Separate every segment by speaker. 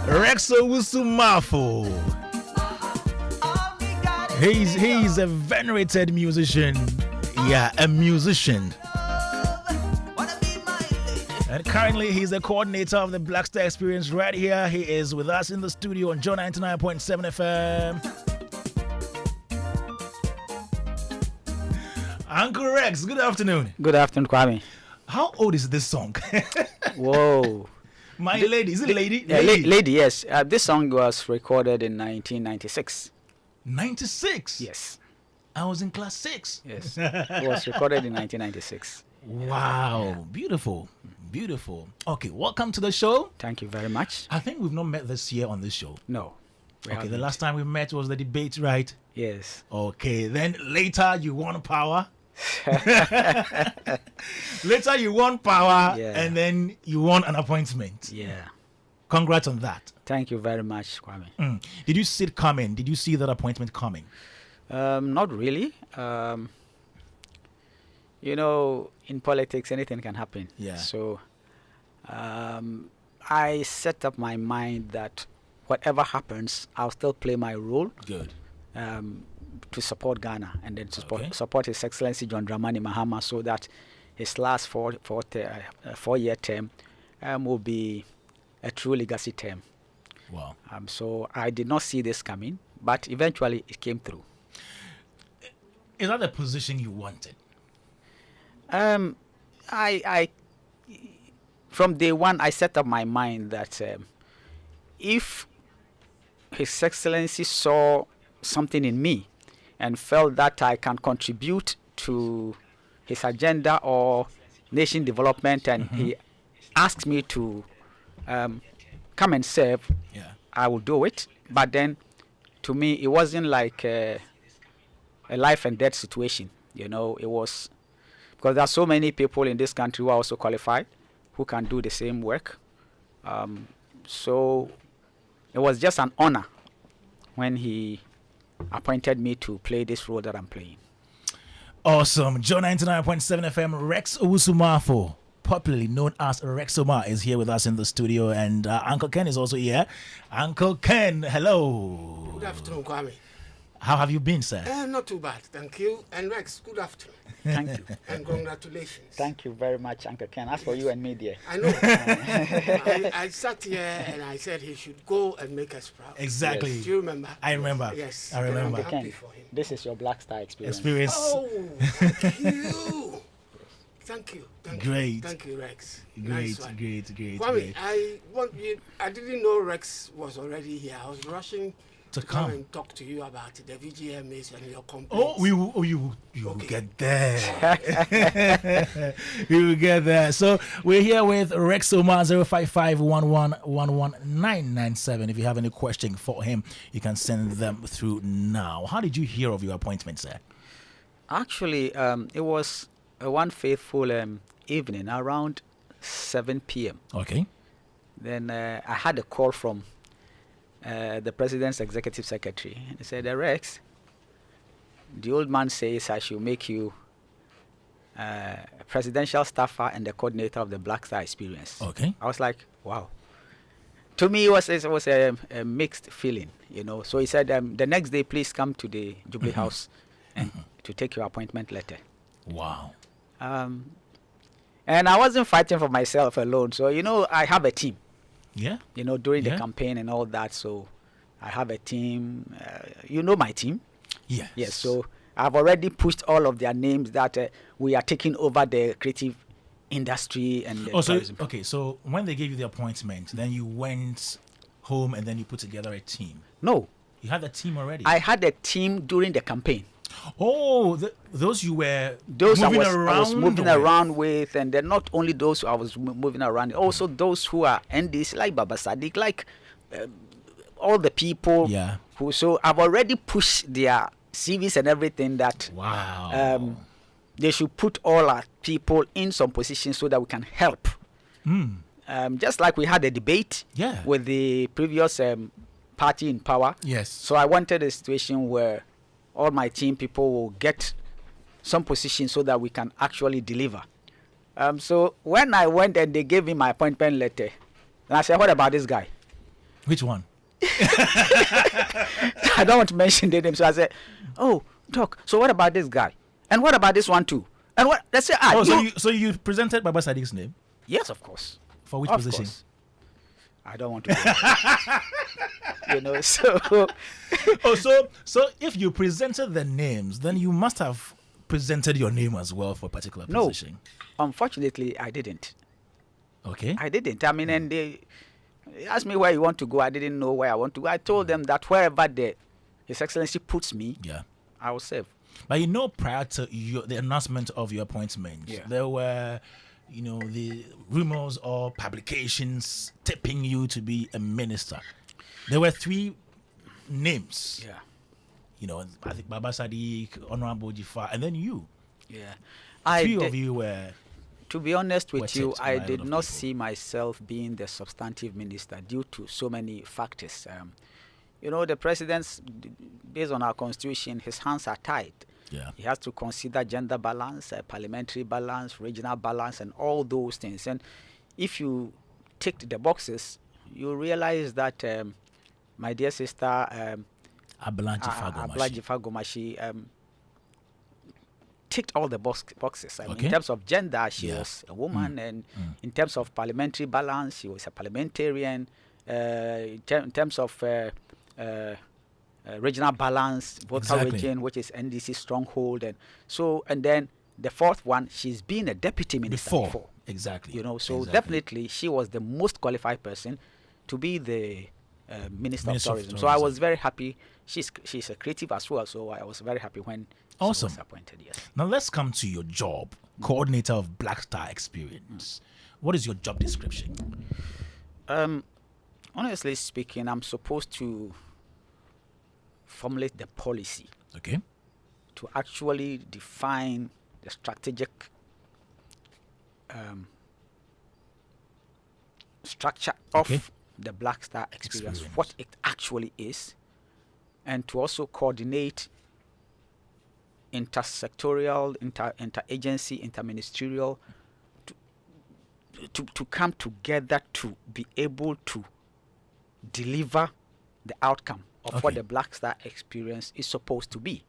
Speaker 1: Rex Owusu Marfo. He's a venerated musician. Yeah, a musician. And currently, he's the coordinator of the Black Star Experience right here. He is with us in the studio on Joy 99.7 FM. Uncle Rex, good afternoon.
Speaker 2: Good afternoon, Kwame.
Speaker 1: How old is this song?
Speaker 2: Whoa.
Speaker 1: My lady, is it lady?
Speaker 2: Lady, yes. This song was recorded in 1996.
Speaker 1: 96?
Speaker 2: Yes.
Speaker 1: I was in class 6.
Speaker 2: Yes. It was recorded in 1996.
Speaker 1: Wow. Yeah. Beautiful. Beautiful. Okay, welcome to the show.
Speaker 2: Thank you very much.
Speaker 1: I think we've not met this year on this show.
Speaker 2: No.
Speaker 1: Okay, the last time we met was the debate, right?
Speaker 2: Yes.
Speaker 1: Okay, then later you won power. Later you won power,
Speaker 2: yeah.
Speaker 1: And then you won an appointment.
Speaker 2: Yeah.
Speaker 1: Congrats on that.
Speaker 2: Thank you very much, Kwame.
Speaker 1: Did you see it coming? Did you see that appointment coming?
Speaker 2: Not really. You know, in politics, anything can happen.
Speaker 1: Yeah.
Speaker 2: So I set up my mind that whatever happens, I'll still play my role.
Speaker 1: Good.
Speaker 2: To support Ghana and then to support His Excellency John Dramani Mahama, so that his last four-year term will be a true legacy term.
Speaker 1: Wow.
Speaker 2: So I did not see this coming, but eventually it came through.
Speaker 1: Is that the position you wanted?
Speaker 2: I from day one I set up my mind that if His Excellency saw something in me and felt that I can contribute to his agenda or nation development, and he asked me to come and serve, I will do it. But then, to me, it wasn't like a life and death situation. You know, it was because there are so many people in this country who are also qualified, who can do the same work. So it was just an honor when he appointed me to play this role that I'm playing.
Speaker 1: Awesome. Joy 99.7 FM, Rex Owusu Marfo, popularly known as Rex Omar, is here with us in the studio, and Uncle Ken is also here. Uncle Ken, hello.
Speaker 3: Good afternoon, Kwame.
Speaker 1: How have you been, sir?
Speaker 3: Not too bad, thank you. And Rex, good afternoon.
Speaker 2: Thank you.
Speaker 3: And congratulations.
Speaker 2: Thank you very much, Uncle Ken. As for you and me, dear.
Speaker 3: I know. I sat here and I said he should go and make us proud.
Speaker 1: Exactly.
Speaker 3: Yes. Do you remember?
Speaker 1: I remember.
Speaker 3: Yes.
Speaker 1: I remember.
Speaker 2: Uncle Ken, this is your Black Star experience.
Speaker 3: Oh, thank you. Thank you.
Speaker 1: Great.
Speaker 3: You. Thank you, Rex.
Speaker 1: Great,
Speaker 3: nice one.
Speaker 1: great.
Speaker 3: Kwame, I didn't know Rex was already here. I was rushing to come and talk to you about the VGMAs and your complaints.
Speaker 1: You will get there. You will get there. So we're here with Rex Omar, 055-11-11997. If you have any question for him, you can send them through now. How did you hear of your appointment, sir?
Speaker 2: Actually, it was one faithful evening around 7 p.m.
Speaker 1: Okay.
Speaker 2: Then I had a call from the President's Executive Secretary. He said, Rex, the old man says I should make you a presidential staffer and the coordinator of the Black Star Experience.
Speaker 1: Okay.
Speaker 2: I was like, wow. To me, it was a mixed feeling, you know. So he said, the next day, please come to the Jubilee House and to take your appointment letter.
Speaker 1: Wow.
Speaker 2: And I wasn't fighting for myself alone. So, you know, I have a team.
Speaker 1: Yeah.
Speaker 2: You know, during the campaign and all that. So I have a team. You know my team.
Speaker 1: Yes.
Speaker 2: Yes. So I've already pushed all of their names that we are taking over the creative industry and tourism.
Speaker 1: Okay. So when they gave you the appointment, then you went home and then you put together a team.
Speaker 2: No.
Speaker 1: You had a team already.
Speaker 2: I had a team during the campaign.
Speaker 1: Oh, those you were
Speaker 2: those
Speaker 1: moving
Speaker 2: I was moving around with, and then not only those who I was moving around, also those who are NDs like Baba Sadiq, like all the people who. So I've already pushed their CVs and everything that they should put all our people in some positions so that we can help. Just like we had a debate with the previous party in power.
Speaker 1: Yes.
Speaker 2: So I wanted a situation where all my team people will get some position so that we can actually deliver. So when I went and they gave me my appointment letter, and I said, what about this guy?
Speaker 1: Which one?
Speaker 2: I don't want to mention the name. So I said, oh, Doc, so what about this guy? And what about this one too? And what? Let's say,
Speaker 1: so you presented Baba Sadiq's name?
Speaker 2: Yes, of course.
Speaker 1: For which
Speaker 2: of
Speaker 1: position?
Speaker 2: Course. I don't want to. So.
Speaker 1: So if you presented the names, then you must have presented your name as well for a particular position.
Speaker 2: No, unfortunately, I didn't.
Speaker 1: Okay.
Speaker 2: I didn't. I mean, and they asked me where you want to go. I didn't know where I want to go. I told them that wherever His Excellency puts me, I will serve.
Speaker 1: But prior to the announcement of your appointment, there were, the rumors or publications tipping you to be a minister. There were 3 names.
Speaker 2: Yeah.
Speaker 1: I think Baba Sadiq, Honorable Jifar, and then you.
Speaker 2: Yeah.
Speaker 1: 3 of you were.
Speaker 2: To be honest with you, I did not see myself being the substantive minister due to so many factors. The president's, based on our constitution, his hands are tied.
Speaker 1: Yeah.
Speaker 2: He has to consider gender balance, parliamentary balance, regional balance, and all those things. And if you ticked the boxes, you realize that my dear sister, Ablanji Fagomashi, ticked all the boxes. In terms of gender, she was a woman, and in terms of parliamentary balance, she was a parliamentarian. In terms of regional balance, voter region, which is NDC stronghold, and then the 4th one, she's been a deputy minister before.
Speaker 1: Exactly.
Speaker 2: Definitely she was the most qualified person to be the Minister of Tourism. So I was very happy. She's a creative as well, so I was very happy when she was appointed. Yes.
Speaker 1: Now let's come to your job, coordinator of Black Star Experience. What is your job description?
Speaker 2: Honestly speaking, I'm supposed to formulate the policy.
Speaker 1: Okay.
Speaker 2: To actually define the strategic structure of the Black Star experience, what it actually is, and to also coordinate intersectorial, interagency, interministerial, to come together to be able to deliver the outcome of what the Black Star experience is supposed to be.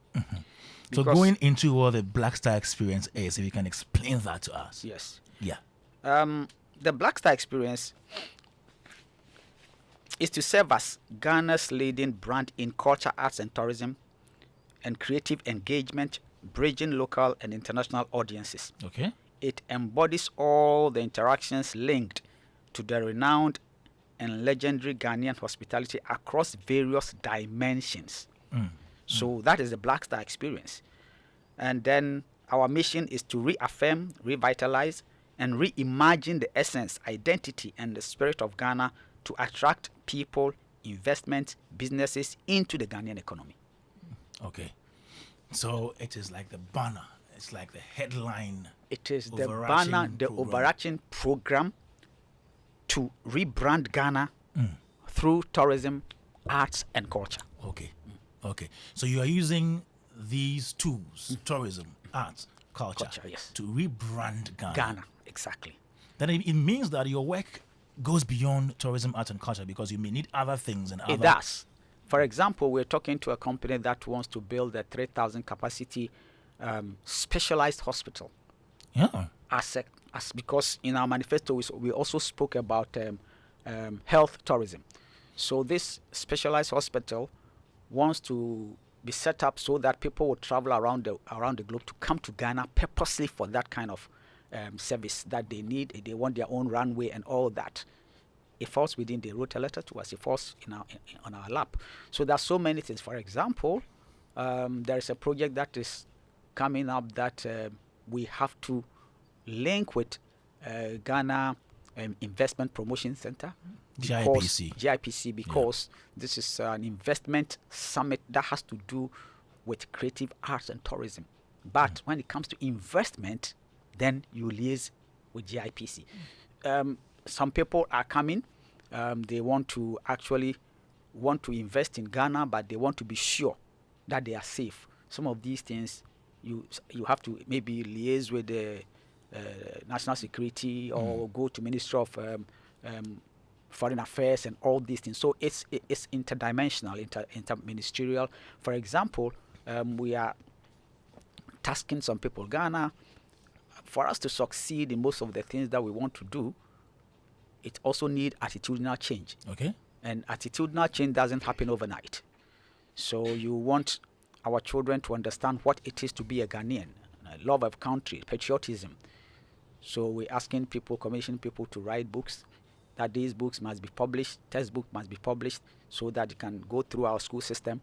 Speaker 1: So going into what the Black Star experience is, if you can explain that to us.
Speaker 2: Yes.
Speaker 1: Yeah.
Speaker 2: The Black Star experience is to serve as Ghana's leading brand in culture, arts and tourism, and creative engagement, bridging local and international audiences.
Speaker 1: Okay.
Speaker 2: It embodies all the interactions linked to the renowned and legendary Ghanaian hospitality across various dimensions. So that is the Black Star experience. And then our mission is to reaffirm, revitalize, and reimagine the essence, identity, and the spirit of Ghana to attract people, investments, businesses into the Ghanaian economy.
Speaker 1: Okay. So it is like the banner. It's like the headline.
Speaker 2: It is the banner, the overarching program to rebrand Ghana through tourism, arts, and culture.
Speaker 1: Okay. Okay. So you are using these tools, tourism, arts, culture,
Speaker 2: yes,
Speaker 1: to rebrand Ghana.
Speaker 2: Ghana, exactly.
Speaker 1: Then it means that your work goes beyond tourism, art, and culture because you may need other things and other.
Speaker 2: It does. For example, we're talking to a company that wants to build a 3,000 capacity specialized hospital.
Speaker 1: Yeah.
Speaker 2: Because in our manifesto we also spoke about health tourism. So this specialized hospital wants to be set up so that people will travel around the globe to come to Ghana purposely for that kind of service that they need. They want their own runway and all that. It falls within. They wrote a letter to us. It falls on our lap. So there's so many things. For example, there is a project that is coming up that we have to link with Ghana Investment Promotion Center. GIPC, because this is an investment summit that has to do with creative arts and tourism. But when it comes to investment, then you liaise with GIPC. Some people are coming. They want to invest in Ghana, but they want to be sure that they are safe. Some of these things you have to maybe liaise with the national security or go to Ministry of foreign affairs and all these things. So it's interdimensional, interministerial. For example, we are tasking some people, Ghana, for us to succeed in most of the things that we want to do, it also needs attitudinal change.
Speaker 1: Okay.
Speaker 2: And attitudinal change doesn't happen overnight. So you want our children to understand what it is to be a Ghanaian, love of country, patriotism. So we're asking people, commissioning people to write books, that these books must be published, textbook must be published, so that it can go through our school system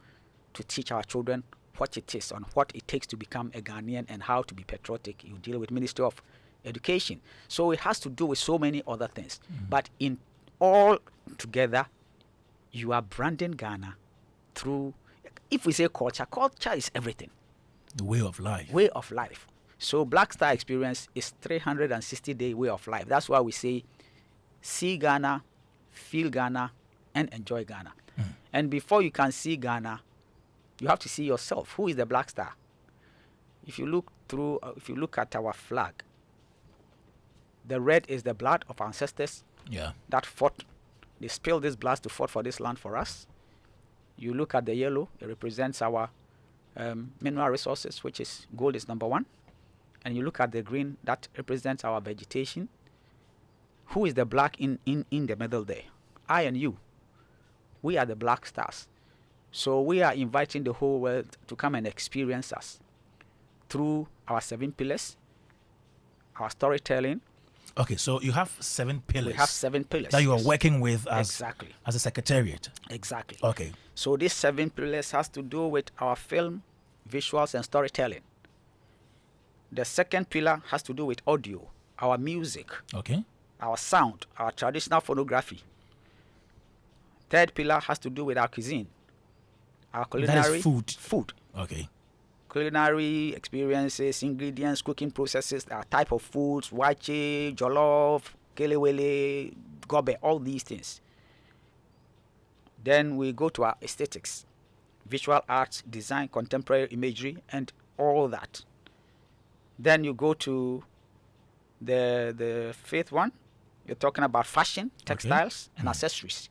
Speaker 2: to teach our children what it is and what it takes to become a Ghanaian and how to be patriotic. You deal with Ministry of Education. So it has to do with so many other things. But in all together, you are branding Ghana through, if we say culture, culture is everything.
Speaker 1: The way of life.
Speaker 2: Way of life. So Black Star Experience is 360-day way of life. That's why we say, see Ghana, feel Ghana, and enjoy Ghana. And before you can see Ghana, you have to see yourself. Who is the Black Star? If you look through, if you look at our flag, the red is the blood of ancestors that fought. They spilled this blood to fight for this land for us. You look at the yellow, it represents our mineral resources, which is gold is number 1. And you look at the green, that represents our vegetation. Who is the black in the middle there? I and you. We are the Black Stars. So we are inviting the whole world to come and experience us through our 7 pillars, our storytelling.
Speaker 1: Okay, so you have 7 pillars.
Speaker 2: We have 7 pillars
Speaker 1: that you are working with as a secretariat.
Speaker 2: Exactly.
Speaker 1: Okay.
Speaker 2: So these 7 pillars has to do with our film, visuals, and storytelling. The second pillar has to do with audio, our music, our sound, our traditional phonography. Third pillar has to do with our cuisine, our culinary.
Speaker 1: That is food.
Speaker 2: Food.
Speaker 1: Okay.
Speaker 2: Culinary experiences, ingredients, cooking processes, our type of foods, wache, jollof, kelewele, gobe, all these things. Then we go to our aesthetics, visual arts, design, contemporary imagery, and all that. Then you go to the 5th one. You're talking about fashion, textiles, and accessories.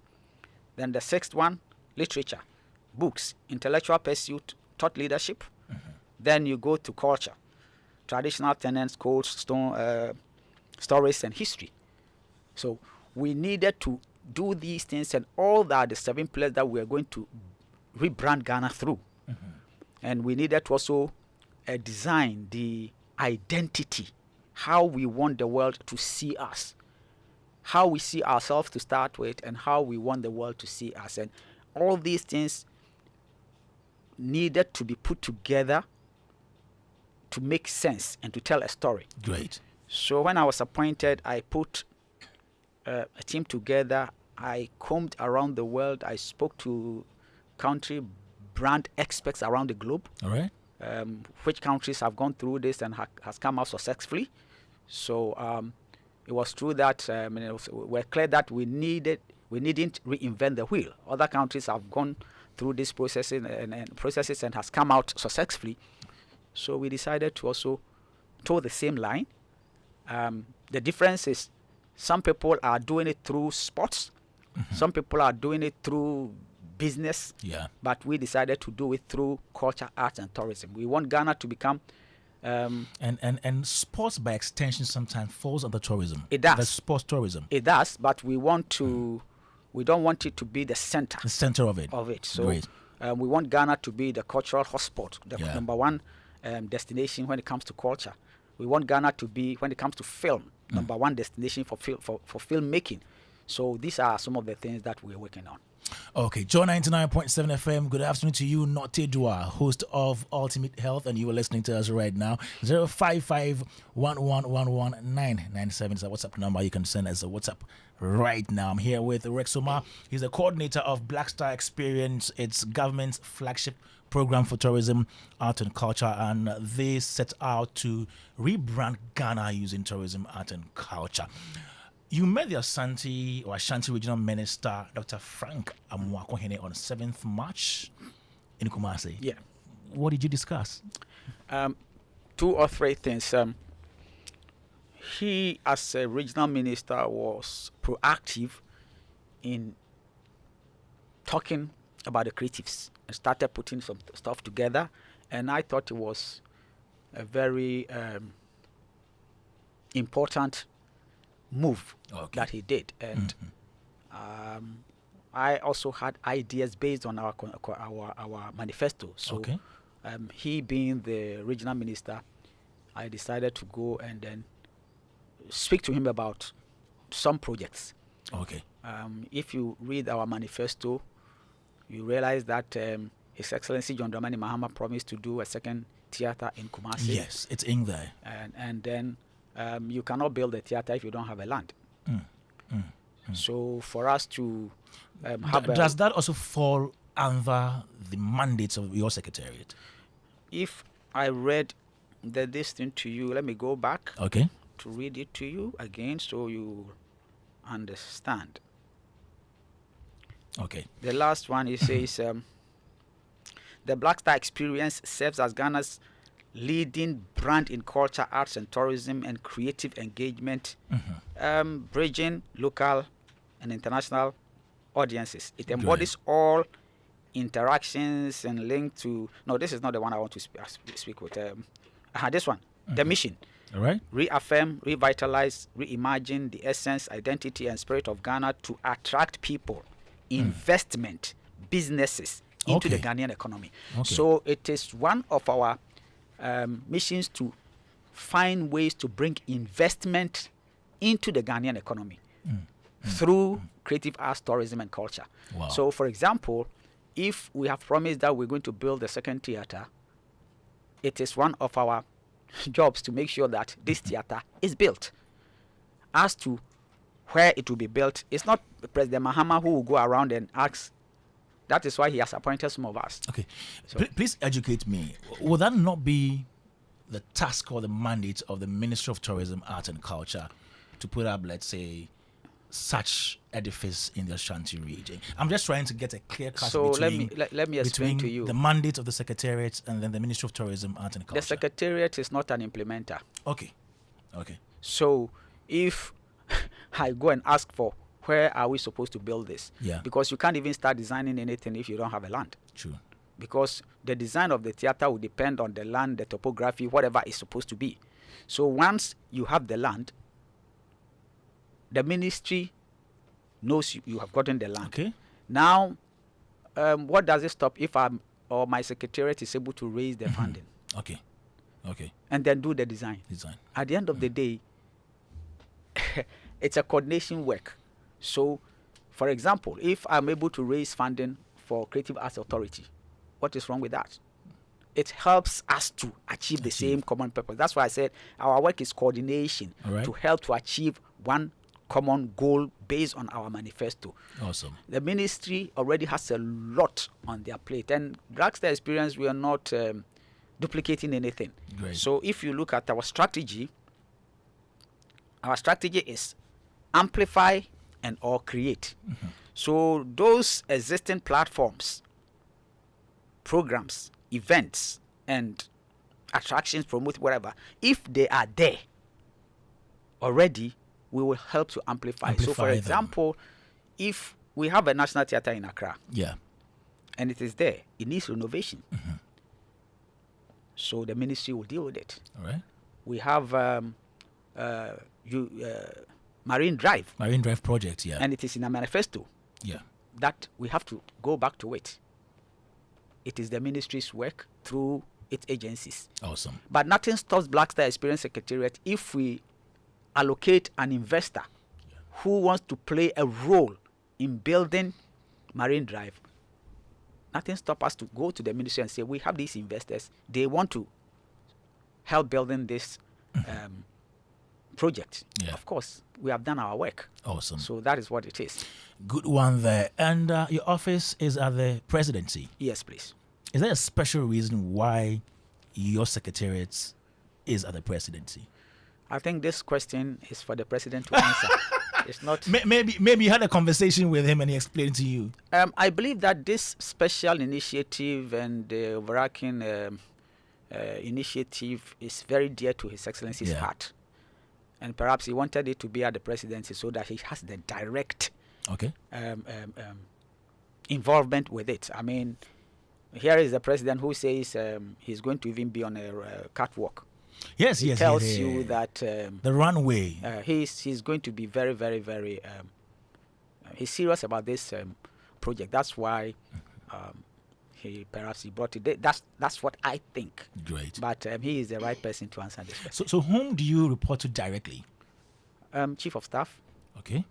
Speaker 2: Then the 6th one, literature, books, intellectual pursuit, thought leadership. Then you go to culture, traditional tenets, codes, stories, and history. So we needed to do these things, and all that, the 7 pillars that we are going to rebrand Ghana through. And we needed to also design the identity, how we want the world to see us, how we see ourselves to start with, and how we want the world to see us. And all these things needed to be put together to make sense and to tell a story.
Speaker 1: Great.
Speaker 2: So when I was appointed, I put a team together. I combed around the world. I spoke to country brand experts around the globe.
Speaker 1: All right.
Speaker 2: Which countries have gone through this and has come out successfully. So it was true that we're clear that we needn't reinvent the wheel. Other countries have gone through this processes and has come out successfully. So we decided to also toe the same line. The difference is some people are doing it through sports. Some people are doing it through business. But we decided to do it through culture, arts, and tourism. We want Ghana to become
Speaker 1: and sports by extension sometimes falls under tourism.
Speaker 2: It does.
Speaker 1: The sports tourism.
Speaker 2: It does, but we want to we don't want it to be the center.
Speaker 1: The center of it.
Speaker 2: So
Speaker 1: Great.
Speaker 2: We want Ghana to be the cultural hotspot, the number 1 destination when it comes to culture. We want Ghana to be, when it comes to film, number 1 destination for filmmaking. So these are some of the things that we're working on.
Speaker 1: Okay, Joy 99.7 FM. Good afternoon to you, Notte Dua, host of Ultimate Health, and you are listening to us right now. 055-1111-997 is our WhatsApp number. You can send us a WhatsApp right now. I'm here with Rex Omar. He's the coordinator of Black Star Experience. It's government's flagship program for tourism, art and culture, and they set out to rebrand Ghana using tourism, art and culture. You met the Ashanti Regional Minister, Dr. Frank Amwakohene, on 7th March in Kumasi.
Speaker 2: Yeah.
Speaker 1: What did you discuss?
Speaker 2: 2 or 3 things. He, as a regional minister, was proactive in talking about the creatives and started putting some stuff together. And I thought it was a very important move that he did. And I also had ideas based on our manifesto. So he being the regional minister, I decided to go and then speak to him about some projects. If you read our manifesto, you realize that His Excellency John Dramani Mahama promised to do a second theatre in Kumasi.
Speaker 1: Yes, it's in there.
Speaker 2: And then you cannot build a theatre if you don't have a land. So for us to have
Speaker 1: does that also fall under the mandates of your secretariat?
Speaker 2: If I read this thing to you, let me go back to read it to you again so you understand. The last one, it says, the Black Star experience serves as Ghana's leading brand in culture, arts and tourism and creative engagement, bridging local and international audiences. It embodies all interactions and linked to... No, this is not the one I want to speak with. This one, the mission.
Speaker 1: All right.
Speaker 2: Reaffirm, revitalize, reimagine the essence, identity and spirit of Ghana to attract people, investment, businesses into the Ghanaian economy. So it is one of our missions to find ways to bring investment into the Ghanaian economy through creative arts, tourism and culture. So for example, if we have promised that we're going to build a second theatre, it is one of our jobs to make sure that this theatre is built. As to where it will be built, it's not President Mahama who will go around and ask. That is why he has appointed some of us.
Speaker 1: So please educate me. Will that not be the task or the mandate of the Ministry of Tourism, Art and Culture to put up, let's say, such edifice in the Ashanti region? I'm just trying to get a clear cut between,
Speaker 2: let me explain to you
Speaker 1: the mandate of the Secretariat and then the Ministry of Tourism, Art and Culture.
Speaker 2: The Secretariat is not an implementer.
Speaker 1: Okay.
Speaker 2: So if I go and ask for where are we supposed to build this? Because you can't even start designing anything if you don't have a land.
Speaker 1: True.
Speaker 2: Because the design of the theater will depend on the land, the topography, whatever is supposed to be. So once you have the land, the ministry knows you have gotten the land. Now, what does it stop if my secretariat is able to raise the funding? And then do the design. At the end of the day, it's a coordination work. So, for example, if I'm able to raise funding for Creative Arts Authority, what is wrong with that? It helps us to achieve the same common purpose. That's why I said our work is coordination to help to achieve one common goal based on our manifesto. The ministry already has a lot on their plate, and Black Star Experience, we are not duplicating anything. So if you look at our strategy is amplify and or create. So those existing platforms, programs, events and attractions, promote whatever, if they are there already, we will help to amplify. So for example, if we have a national theatre in Accra, and it is there, it needs renovation. So the ministry will deal with it. We have Marine Drive
Speaker 1: project,
Speaker 2: and it is in a manifesto that we have to go back to it. It is the ministry's work through its agencies. But nothing stops Black Star Experience Secretariat if we allocate an investor who wants to play a role in building Marine Drive. Nothing stops us to go to the ministry and say, we have these investors, they want to help building this project. Of course, we have done our work. So that is what it is.
Speaker 1: Good one there. And your office is at the presidency?
Speaker 2: Yes, please.
Speaker 1: Is there a special reason why your secretariat is at the presidency?
Speaker 2: I think this question is for the president to answer. It's not.
Speaker 1: Maybe you had a conversation with him and he explained to you.
Speaker 2: I believe that this special initiative and the overarching initiative is very dear to His Excellency's heart. And perhaps he wanted it to be at the presidency so that he has the direct
Speaker 1: Okay.
Speaker 2: Involvement with it. I mean, here is the president who says he's going to even be on a catwalk.
Speaker 1: Yes,
Speaker 2: he
Speaker 1: yes.
Speaker 2: tells
Speaker 1: yes,
Speaker 2: you that
Speaker 1: the runway.
Speaker 2: He's going to be very, very, very. He's serious about this project. That's why he brought it. That's what I think.
Speaker 1: Great.
Speaker 2: But he is the right person to answer this question.
Speaker 1: So whom do you report to directly?
Speaker 2: Chief of Staff.
Speaker 1: Okay.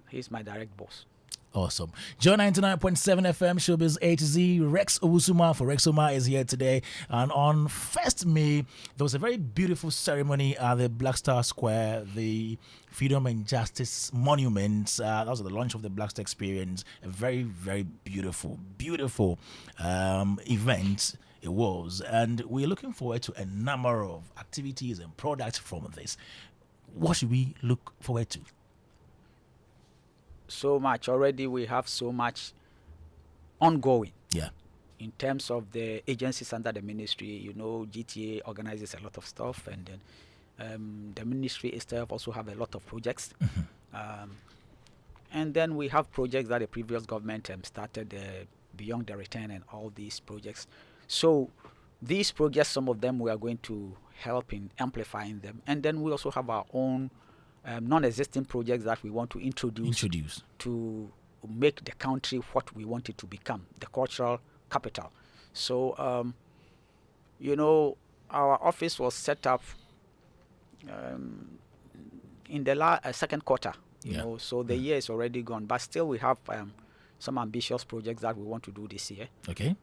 Speaker 2: He's my direct boss.
Speaker 1: Awesome. Joy 99.7 FM Showbiz A-Z. Rex Owusu Marfo. Rex Omar is here today. And on 1st May, there was a very beautiful ceremony at the Black Star Square, the Freedom and Justice Monument. That was the launch of the Black Star Experience. A very, very beautiful event it was. And we're looking forward to a number of activities and products from this. What should we look forward to?
Speaker 2: So much already. We have so much ongoing.
Speaker 1: Yeah.
Speaker 2: In terms of the agencies under the ministry, GTA organizes a lot of stuff, and then the ministry itself also have a lot of projects. And then we have projects that the previous government started, Beyond the Return and all these projects. So these projects, some of them we are going to help in amplifying them. And then we also have our own non-existing projects that we want to introduce to make the country what we want it to become, the cultural capital. So, our office was set up in the second quarter, so the year is already gone, but still we have some ambitious projects that we want to do this year.
Speaker 1: Okay.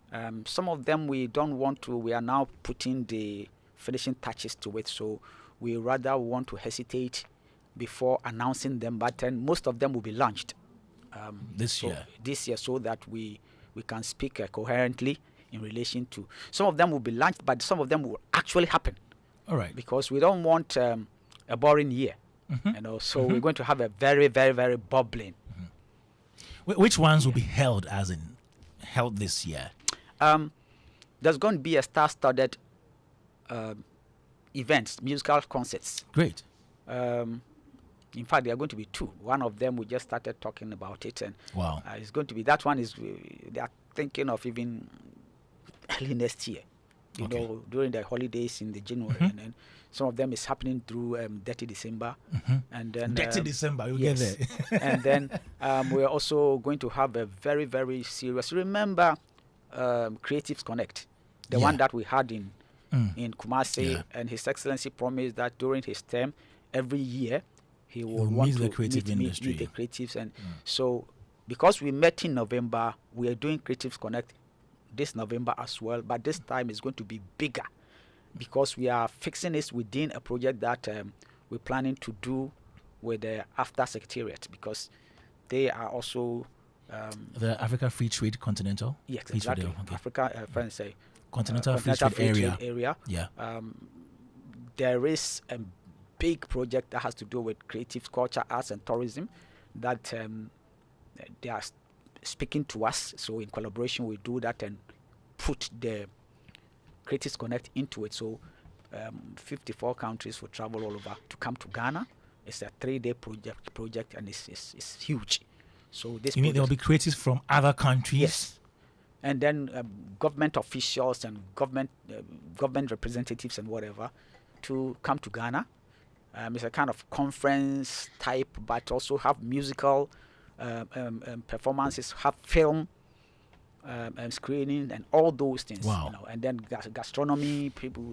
Speaker 2: Some of them we don't want to, we are now putting the finishing touches to it, so we rather want to hesitate before announcing them, but then most of them will be launched this year, so that we can speak coherently in relation to. Some of them will be launched, but some of them will actually happen.
Speaker 1: All right.
Speaker 2: Because we don't want a boring year, so we're going to have a very, very, very bubbling.
Speaker 1: Which ones will be held this year?
Speaker 2: There's going to be a star-studded events, musical concerts.
Speaker 1: Great.
Speaker 2: In fact, there are going to be 2. One of them we just started talking about it, and
Speaker 1: wow,
Speaker 2: it's going to be that one. They are thinking of even early next year, during the holidays in the January, and then some of them is happening through 30 December, and then
Speaker 1: 30 December you'll get there.
Speaker 2: And then we're also going to have a very, very serious. Remember, Creatives Connect, the one that we had in Kumasi, and His Excellency promised that during his term, every year he will want to meet the creatives, and so because we met in November, we are doing Creatives Connect this November as well, but this time it's going to be bigger because we are fixing it within a project that we're planning to do with the AFTA Secretariat, because they are also
Speaker 1: the Africa Free Trade Continental.
Speaker 2: Yes, exactly. Africa,
Speaker 1: Continental Free Trade Area. Yeah.
Speaker 2: There is a big project that has to do with creative culture, arts, and tourism that they are speaking to us. So in collaboration, we do that and put the Creatives Connect into it. So 54 countries will travel all over to come to Ghana. It's a 3-day project, and it's huge. So this.
Speaker 1: You mean there will be creatives from other countries?
Speaker 2: Yes. And then government officials and government representatives and whatever to come to Ghana. It's a kind of conference type, but also have musical performances, have film screening, and all those things.
Speaker 1: Wow.
Speaker 2: And then gastronomy, people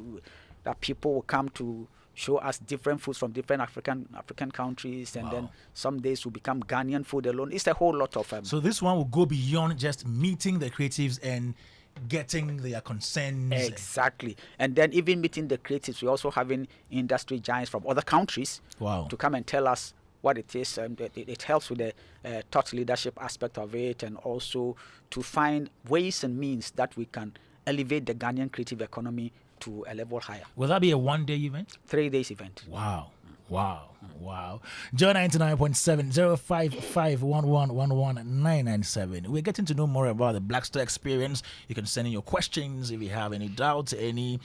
Speaker 2: will come to show us different foods from different African countries, and then some days will become Ghanaian food alone. It's a whole lot of.
Speaker 1: So this one will go beyond just meeting the creatives and getting their concerns.
Speaker 2: Exactly. And then even meeting the creatives, we're also having industry giants from other countries to come and tell us what it is. It helps with the thought leadership aspect of it, and also to find ways and means that we can elevate the Ghanaian creative economy to a level higher.
Speaker 1: Will that be a 1-day event?
Speaker 2: 3 days event.
Speaker 1: Wow. Wow. Wow. Joy 99.7 055111197. We're getting to know more about the Black Star experience. You can send in your questions if you have any doubts, any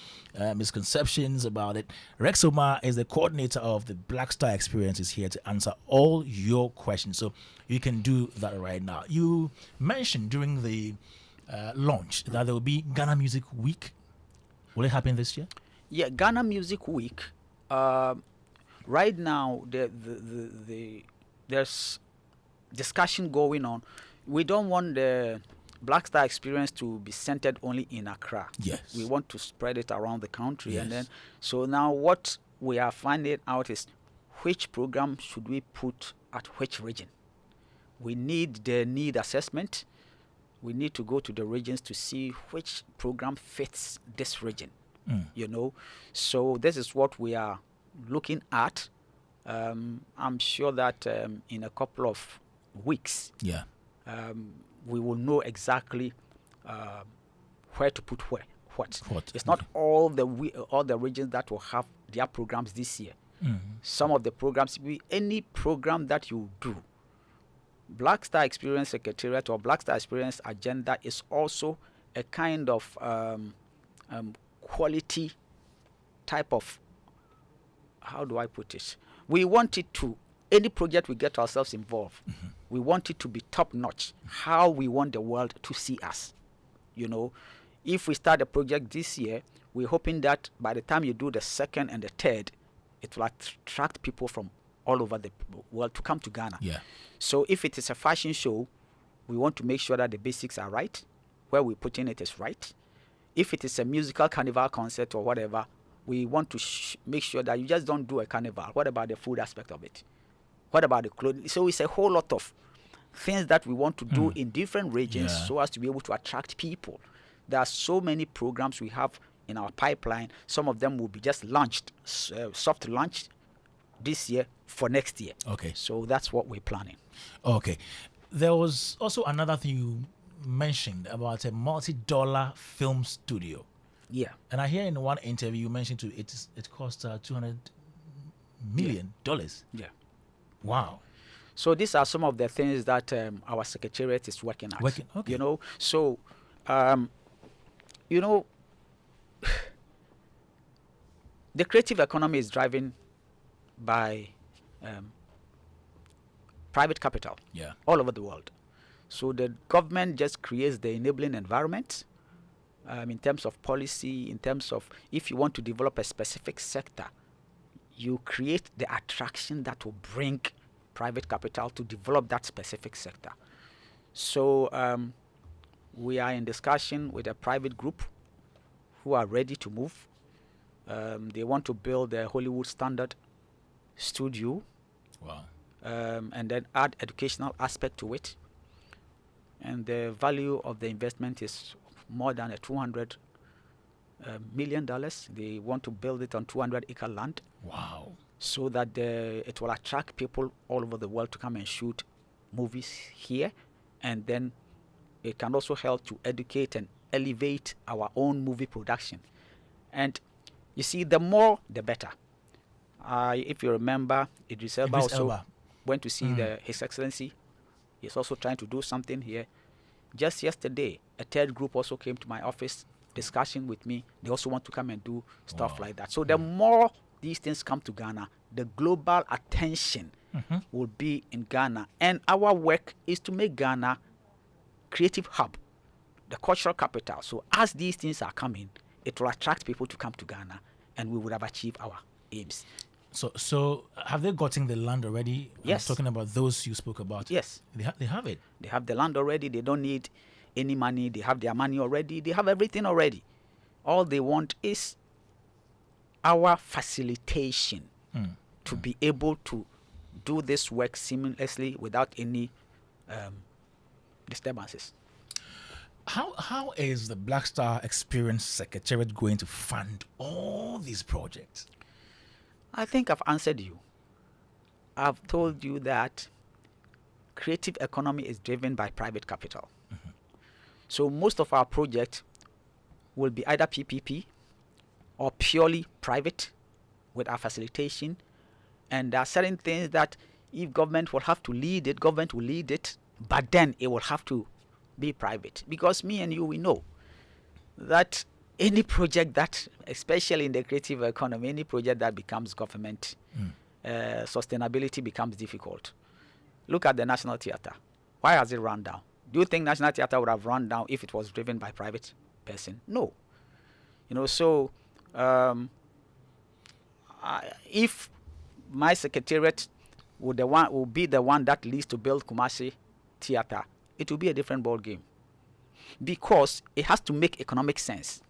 Speaker 1: misconceptions about it. Rex Omar is the coordinator of the Black Star experience, is here to answer all your questions. So you can do that right now. You mentioned during the launch that there will be Ghana Music Week. Will it happen this year?
Speaker 2: Yeah, Ghana Music Week. Right now, there's discussion going on. We don't want the Black Star experience to be centered only in Accra.
Speaker 1: Yes.
Speaker 2: We want to spread it around the country.
Speaker 1: Yes.
Speaker 2: And then, so now what we are finding out is which program should we put at which region. We need the need assessment. We need to go to the regions to see which program fits this region. You know, so this is what we are looking at. I'm sure that in a couple of weeks, we will know exactly where to put what. It's not all the regions that will have their programs this year. Some of the programs, any program that you do, Black Star Experience Secretariat or Black Star Experience Agenda is also a kind of quality type of, how do I put it? We want it to, any project we get ourselves involved, we want it to be top notch, how we want the world to see us. You know, if we start a project this year, we're hoping that by the time you do the second and the third, it will attract people from all over the world to come to Ghana.
Speaker 1: Yeah.
Speaker 2: So if it is a fashion show, we want to make sure that the basics are right, where we're putting it is right. If it is a musical carnival concert or whatever, we want to make sure that you just don't do a carnival. What about the food aspect of it? What about the clothing? So it's a whole lot of things that we want to do in different regions so as to be able to attract people. There are so many programs we have in our pipeline. Some of them will be just launched, soft launched this year for next year.
Speaker 1: Okay.
Speaker 2: So that's what we're planning.
Speaker 1: Okay. There was also another thing you mentioned about a multi-dollar film studio.
Speaker 2: Yeah.
Speaker 1: And I hear in one interview you mentioned it cost $200 million.
Speaker 2: Yeah.
Speaker 1: Wow.
Speaker 2: So these are some of the things that our secretariat is working at.
Speaker 1: Okay.
Speaker 2: You know, so you know, the creative economy is driven by private capital all over the world. So the government just creates the enabling environment in terms of policy, in terms of if you want to develop a specific sector, you create the attraction that will bring private capital to develop that specific sector. So we are in discussion with a private group who are ready to move. They want to build a Hollywood standard studio.
Speaker 1: Wow.
Speaker 2: And then add educational aspect to it. And the value of the investment is more than $200 million. They want to build it on 200-acre land.
Speaker 1: Wow.
Speaker 2: So that it will attract people all over the world to come and shoot movies here. And then it can also help to educate and elevate our own movie production. And you see, the more, the better. If you remember, Idris Elba also went to see His Excellency. He's also trying to do something here. Just yesterday, a third group also came to my office, discussing with me. They also want to come and do stuff like that. So the more these things come to Ghana, the global attention will be in Ghana. And our work is to make Ghana creative hub, the cultural capital. So as these things are coming, it will attract people to come to Ghana, and we would have achieved our aims.
Speaker 1: So have they gotten the land already?
Speaker 2: Yes.
Speaker 1: I'm talking about those you spoke about.
Speaker 2: Yes.
Speaker 1: They have it.
Speaker 2: They have the land already. They don't need any money. They have their money already. They have everything already. All they want is our facilitation to be able to do this work seamlessly without any disturbances.
Speaker 1: How is the Black Star Experience Secretariat going to fund all these projects?
Speaker 2: I think I've answered you. I've told you that creative economy is driven by private capital. So most of our projects will be either PPP or purely private with our facilitation. And there are certain things that if government will have to lead it, government will lead it, but then it will have to be private. Because me and you, we know that any project that, especially in the creative economy, any project that becomes government, sustainability becomes difficult. Look at the National Theatre. Why has it run down? Do you think National Theatre would have run down if it was driven by private person? No. So if my secretariat would be the one that leads to build Kumasi Theatre, it will be a different ball game, because it has to make economic sense.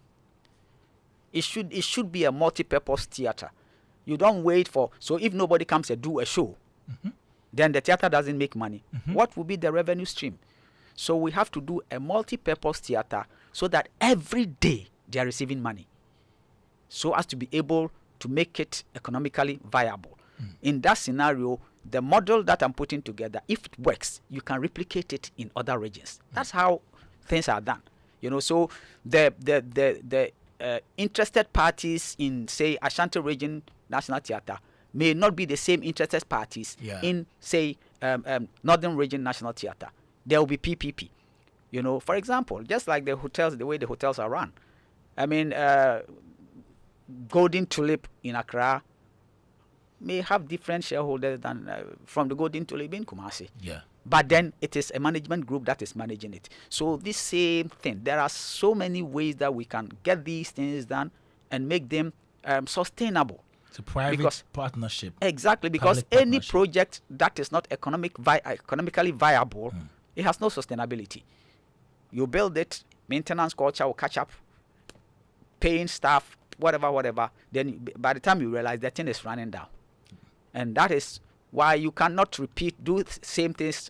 Speaker 2: It should be a multi-purpose theatre. You don't wait for, so if nobody comes and do a show, then the theatre doesn't make money. What will be the revenue stream? So we have to do a multi-purpose theatre so that every day they are receiving money, so as to be able to make it economically viable. In that scenario, the model that I'm putting together, if it works, you can replicate it in other regions. That's how things are done. So the interested parties in, say, Ashanti Region National Theatre may not be the same interested parties in, say, Northern Region National Theatre. There will be PPP. For example, just like the hotels, the way the hotels are run. I mean, Golden Tulip in Accra may have different shareholders than from the Golden Tulip in Kumasi. Yeah. But then it is a management group that is managing it. So this same thing, there are so many ways that we can get these things done and make them sustainable.
Speaker 1: It's a private partnership.
Speaker 2: Exactly, because any project that is not economically viable, it has no sustainability. You build it, maintenance culture will catch up, paying staff, whatever. Then by the time you realize that thing is running down. And that is why you cannot do the same things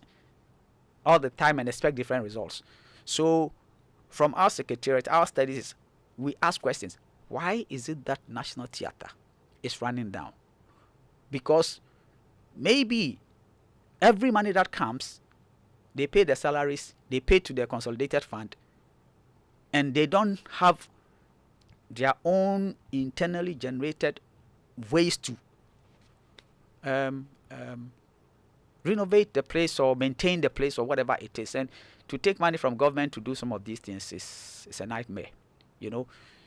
Speaker 2: all the time and expect different results. So from our secretariat, our studies is we ask questions. Why is it that National Theatre is running down? Because maybe every money that comes, they pay their salaries, they pay to their consolidated fund, and they don't have their own internally generated ways to renovate the place or maintain the place or whatever it is. And to take money from government to do some of these things is a nightmare,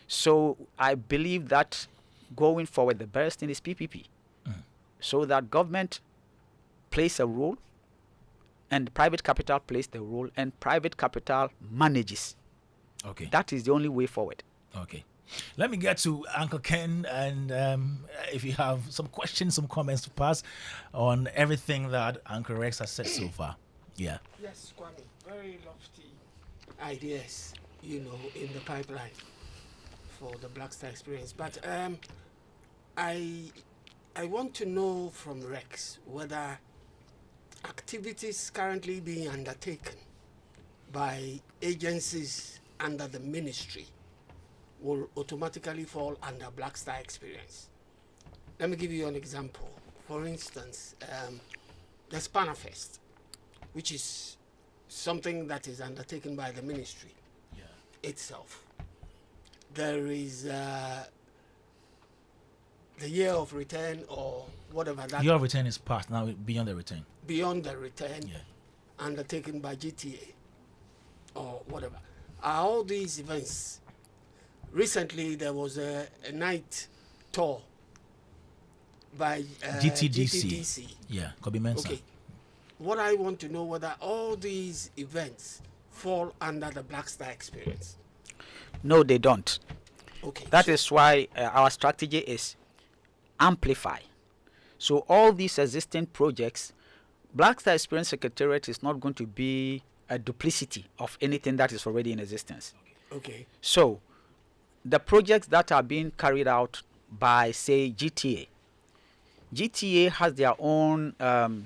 Speaker 2: So I believe that going forward, the best thing is PPP, so that government plays a role and private capital plays the role and private capital manages. Okay. That is the only way forward.
Speaker 1: Okay. Let me get to Uncle Ken, and if you have some questions, some comments to pass on everything that Uncle Rex has said so far. Yeah.
Speaker 3: Yes, Kwame. Very lofty ideas, in the pipeline for the Black Star experience. But I want to know from Rex whether activities currently being undertaken by agencies under the ministry will automatically fall under Black Star experience. Let me give you an example. For instance, the Spannerfest, which is something that is undertaken by the ministry itself. There is the year of return or whatever that.
Speaker 1: Year of return is past, now beyond the return.
Speaker 3: Beyond the return, undertaken by GTA or whatever. Are all these events? Recently, there was a night tour by GTDC.
Speaker 1: Yeah, Governmental.
Speaker 3: Okay. What I want to know whether all these events fall under the Black Star experience.
Speaker 2: No, they don't.
Speaker 3: Okay.
Speaker 2: That is why our strategy is amplify. So all these existing projects, Black Star Experience Secretariat is not going to be a duplicity of anything that is already in existence.
Speaker 3: Okay.
Speaker 2: So the projects that are being carried out by, say, GTA has their own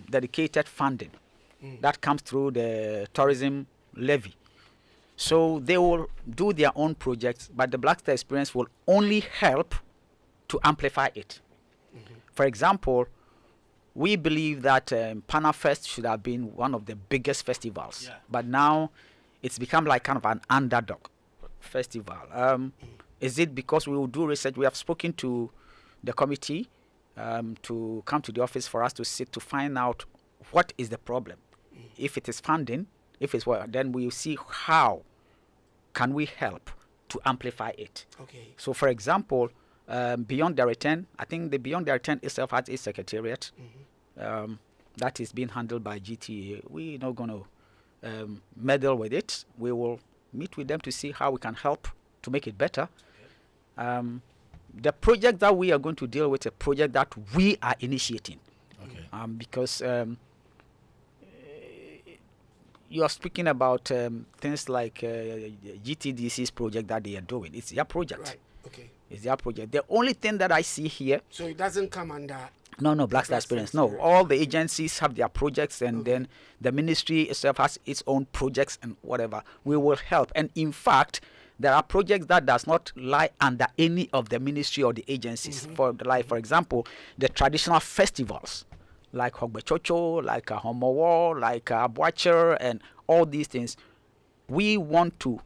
Speaker 2: dedicated funding that comes through the tourism levy. So they will do their own projects, but the Black Star Experience will only help to amplify it. For example, we believe that Panafest should have been one of the biggest festivals, but now it's become like kind of an underdog festival. Is it because we will do research? We have spoken to the committee to come to the office for us to sit to find out what is the problem. If it is funding, if it's what, then we will see how can we help to amplify it.
Speaker 3: Okay.
Speaker 2: So, for example, Beyond the Return, I think the Beyond the Return itself has a secretariat that is being handled by GTA. We're not going to meddle with it. We will meet with them to see how we can help to make it better. The project that we are going to deal with, a project that we are initiating.
Speaker 1: Okay.
Speaker 2: Because you are speaking about things like GTDC's project that they are doing. It's their project.
Speaker 3: Right. Okay.
Speaker 2: It's their project. The only thing that I see here.
Speaker 3: So it doesn't come under.
Speaker 2: No, Black Star Experience. No, all the agencies have their projects, and then the ministry itself has its own projects and whatever. We will help. And in fact, there are projects that does not lie under any of the ministry or the agencies. For example, the traditional festivals like Hogbechocho, like Homowo, like Abuacher, and all these things. We want to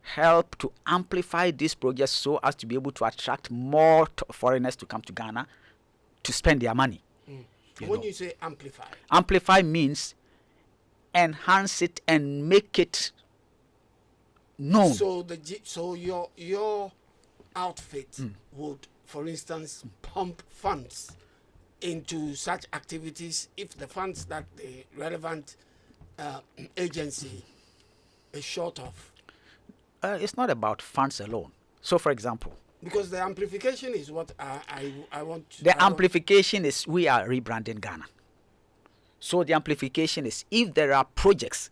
Speaker 2: help to amplify these projects so as to be able to attract more foreigners to come to Ghana to spend their money.
Speaker 3: When you say
Speaker 2: amplify means enhance it and make it known.
Speaker 3: So your outfit would, for instance, pump funds into such activities if the funds that the relevant agency is short of.
Speaker 2: It's not about funds alone. So, for example,
Speaker 3: because the amplification is what I want.
Speaker 2: The amplification is we are rebranding Ghana. So the amplification is if there are projects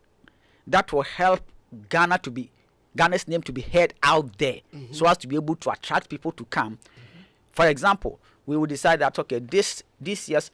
Speaker 2: that will help Ghana's name to be heard out there, so as to be able to attract people to come. For example, we will decide that this year's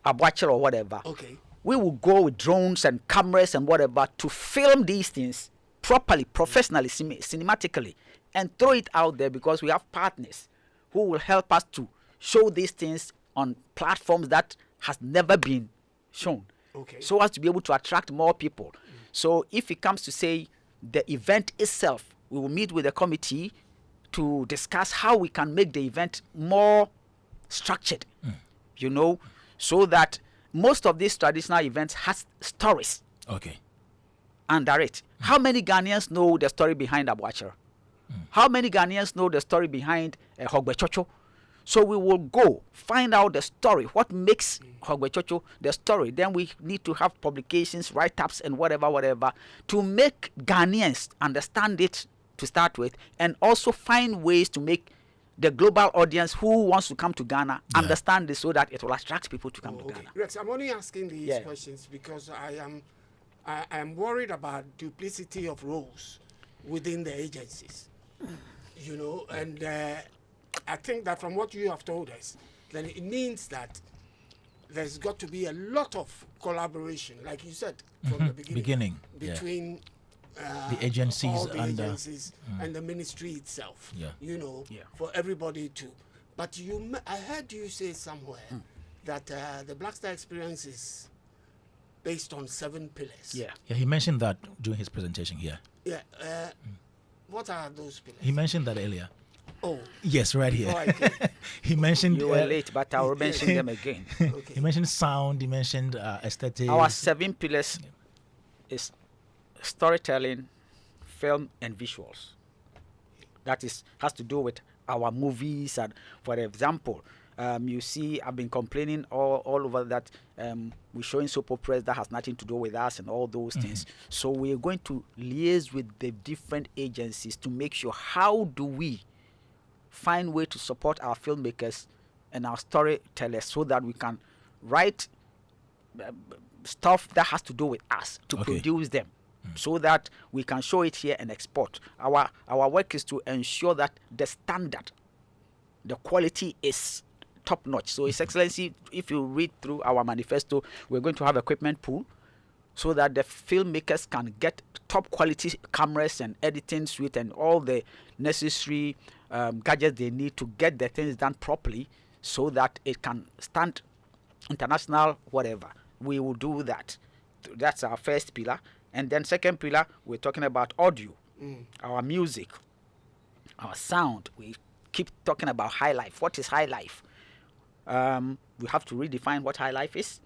Speaker 2: Abuacher or whatever.
Speaker 3: Okay.
Speaker 2: We will go with drones and cameras and whatever to film these things properly, professionally, cinematically, and throw it out there because we have partners who will help us to show these things on platforms that has never been shown.
Speaker 3: Okay.
Speaker 2: So as to be able to attract more people. So if it comes to say the event itself, we will meet with the committee to discuss how we can make the event more structured, so that most of these traditional events has stories.
Speaker 1: Okay.
Speaker 2: Under it. How many Ghanaians know the story behind Abuacher? How many Ghanaians know the story behind Hogbechocho? So we will go find out the story, what makes Hogbechocho the story. Then we need to have publications, write-ups, and whatever, to make Ghanaians understand it to start with, and also find ways to make the global audience who wants to come to Ghana understand this so that it will attract people to come to Ghana.
Speaker 3: Rex, I'm only asking these questions because I am worried about duplicity of roles within the agencies, and I think that from what you have told us, then it means that there's got to be a lot of collaboration, like you said, from the beginning between
Speaker 1: the agencies,
Speaker 3: all the agencies and the ministry itself, for everybody to. But I heard you say somewhere that the Black Star Experience is based on 7 pillars.
Speaker 1: Yeah, he mentioned that during his presentation here.
Speaker 3: Yeah. What are those pillars?
Speaker 1: He mentioned that earlier.
Speaker 3: Oh.
Speaker 1: Yes, right here. He mentioned...
Speaker 2: You were late, but I will mention them again.
Speaker 1: Okay. He mentioned sound, he mentioned aesthetics.
Speaker 2: Our 7 pillars is storytelling, film, and visuals. That has to do with our movies. And for example, you see, I've been complaining all over that we're showing soap operas that has nothing to do with us and all those things. So we're going to liaise with the different agencies to make sure how do we find way to support our filmmakers and our storytellers so that we can write stuff that has to do with us to produce them. So that we can show it here and export. Our work is to ensure that the standard, the quality is top notch. So His Excellency, if you read through our manifesto, we're going to have equipment pool so that the filmmakers can get top quality cameras and editing suite and all the necessary gadgets they need to get the things done properly so that it can stand international whatever. We will do that. That's our first pillar. And then second pillar, we're talking about audio, our music, our sound. We keep talking about high life. What is high life? We have to redefine what high life is.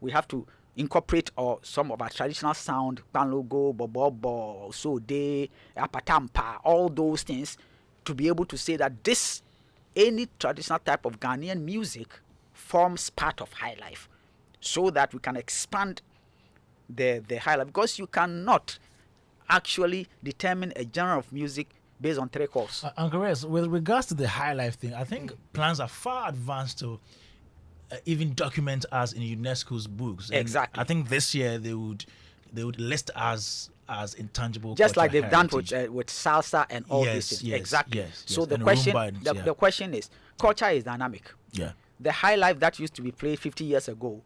Speaker 2: We have to incorporate some of our traditional sound, panlogo, bobobo, sode, apatampa, all those things, to be able to say that any traditional type of Ghanaian music forms part of high life, so that we can expand the high life, because you cannot actually determine a genre of music based on 3 chords.
Speaker 1: Uncle Rex, with regards to the high life thing, I think plans are far advanced to even document us in UNESCO's books. And
Speaker 2: exactly.
Speaker 1: I think this year they would list us as intangible,
Speaker 2: just like they've done
Speaker 1: heritage.
Speaker 2: with salsa and all
Speaker 1: Yes,
Speaker 2: these things.
Speaker 1: yes,
Speaker 2: Exactly.
Speaker 1: yes,
Speaker 2: So
Speaker 1: yes.
Speaker 2: the
Speaker 1: And
Speaker 2: question,
Speaker 1: Rumba and-
Speaker 2: the question is, culture is dynamic.
Speaker 1: Yeah.
Speaker 2: The high life that used to be played 50 years ago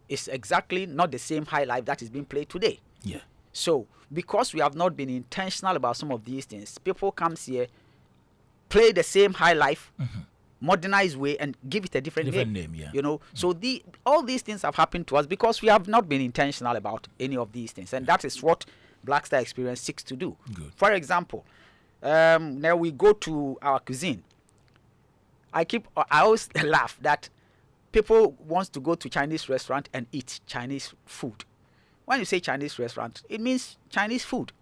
Speaker 2: is exactly not the same high life that is being played today.
Speaker 1: Yeah.
Speaker 2: So because we have not been intentional about some of these things, people comes here, play the same high life, modernized way, and give it a different
Speaker 1: name. Yeah.
Speaker 2: You know, so all these things have happened to us because we have not been intentional about any of these things, and that is what Black Star Experience seeks to do.
Speaker 1: Good.
Speaker 2: For example, now we go to our cuisine. I always laugh that people want to go to Chinese restaurant and eat Chinese food. When you say Chinese restaurant, it means Chinese food.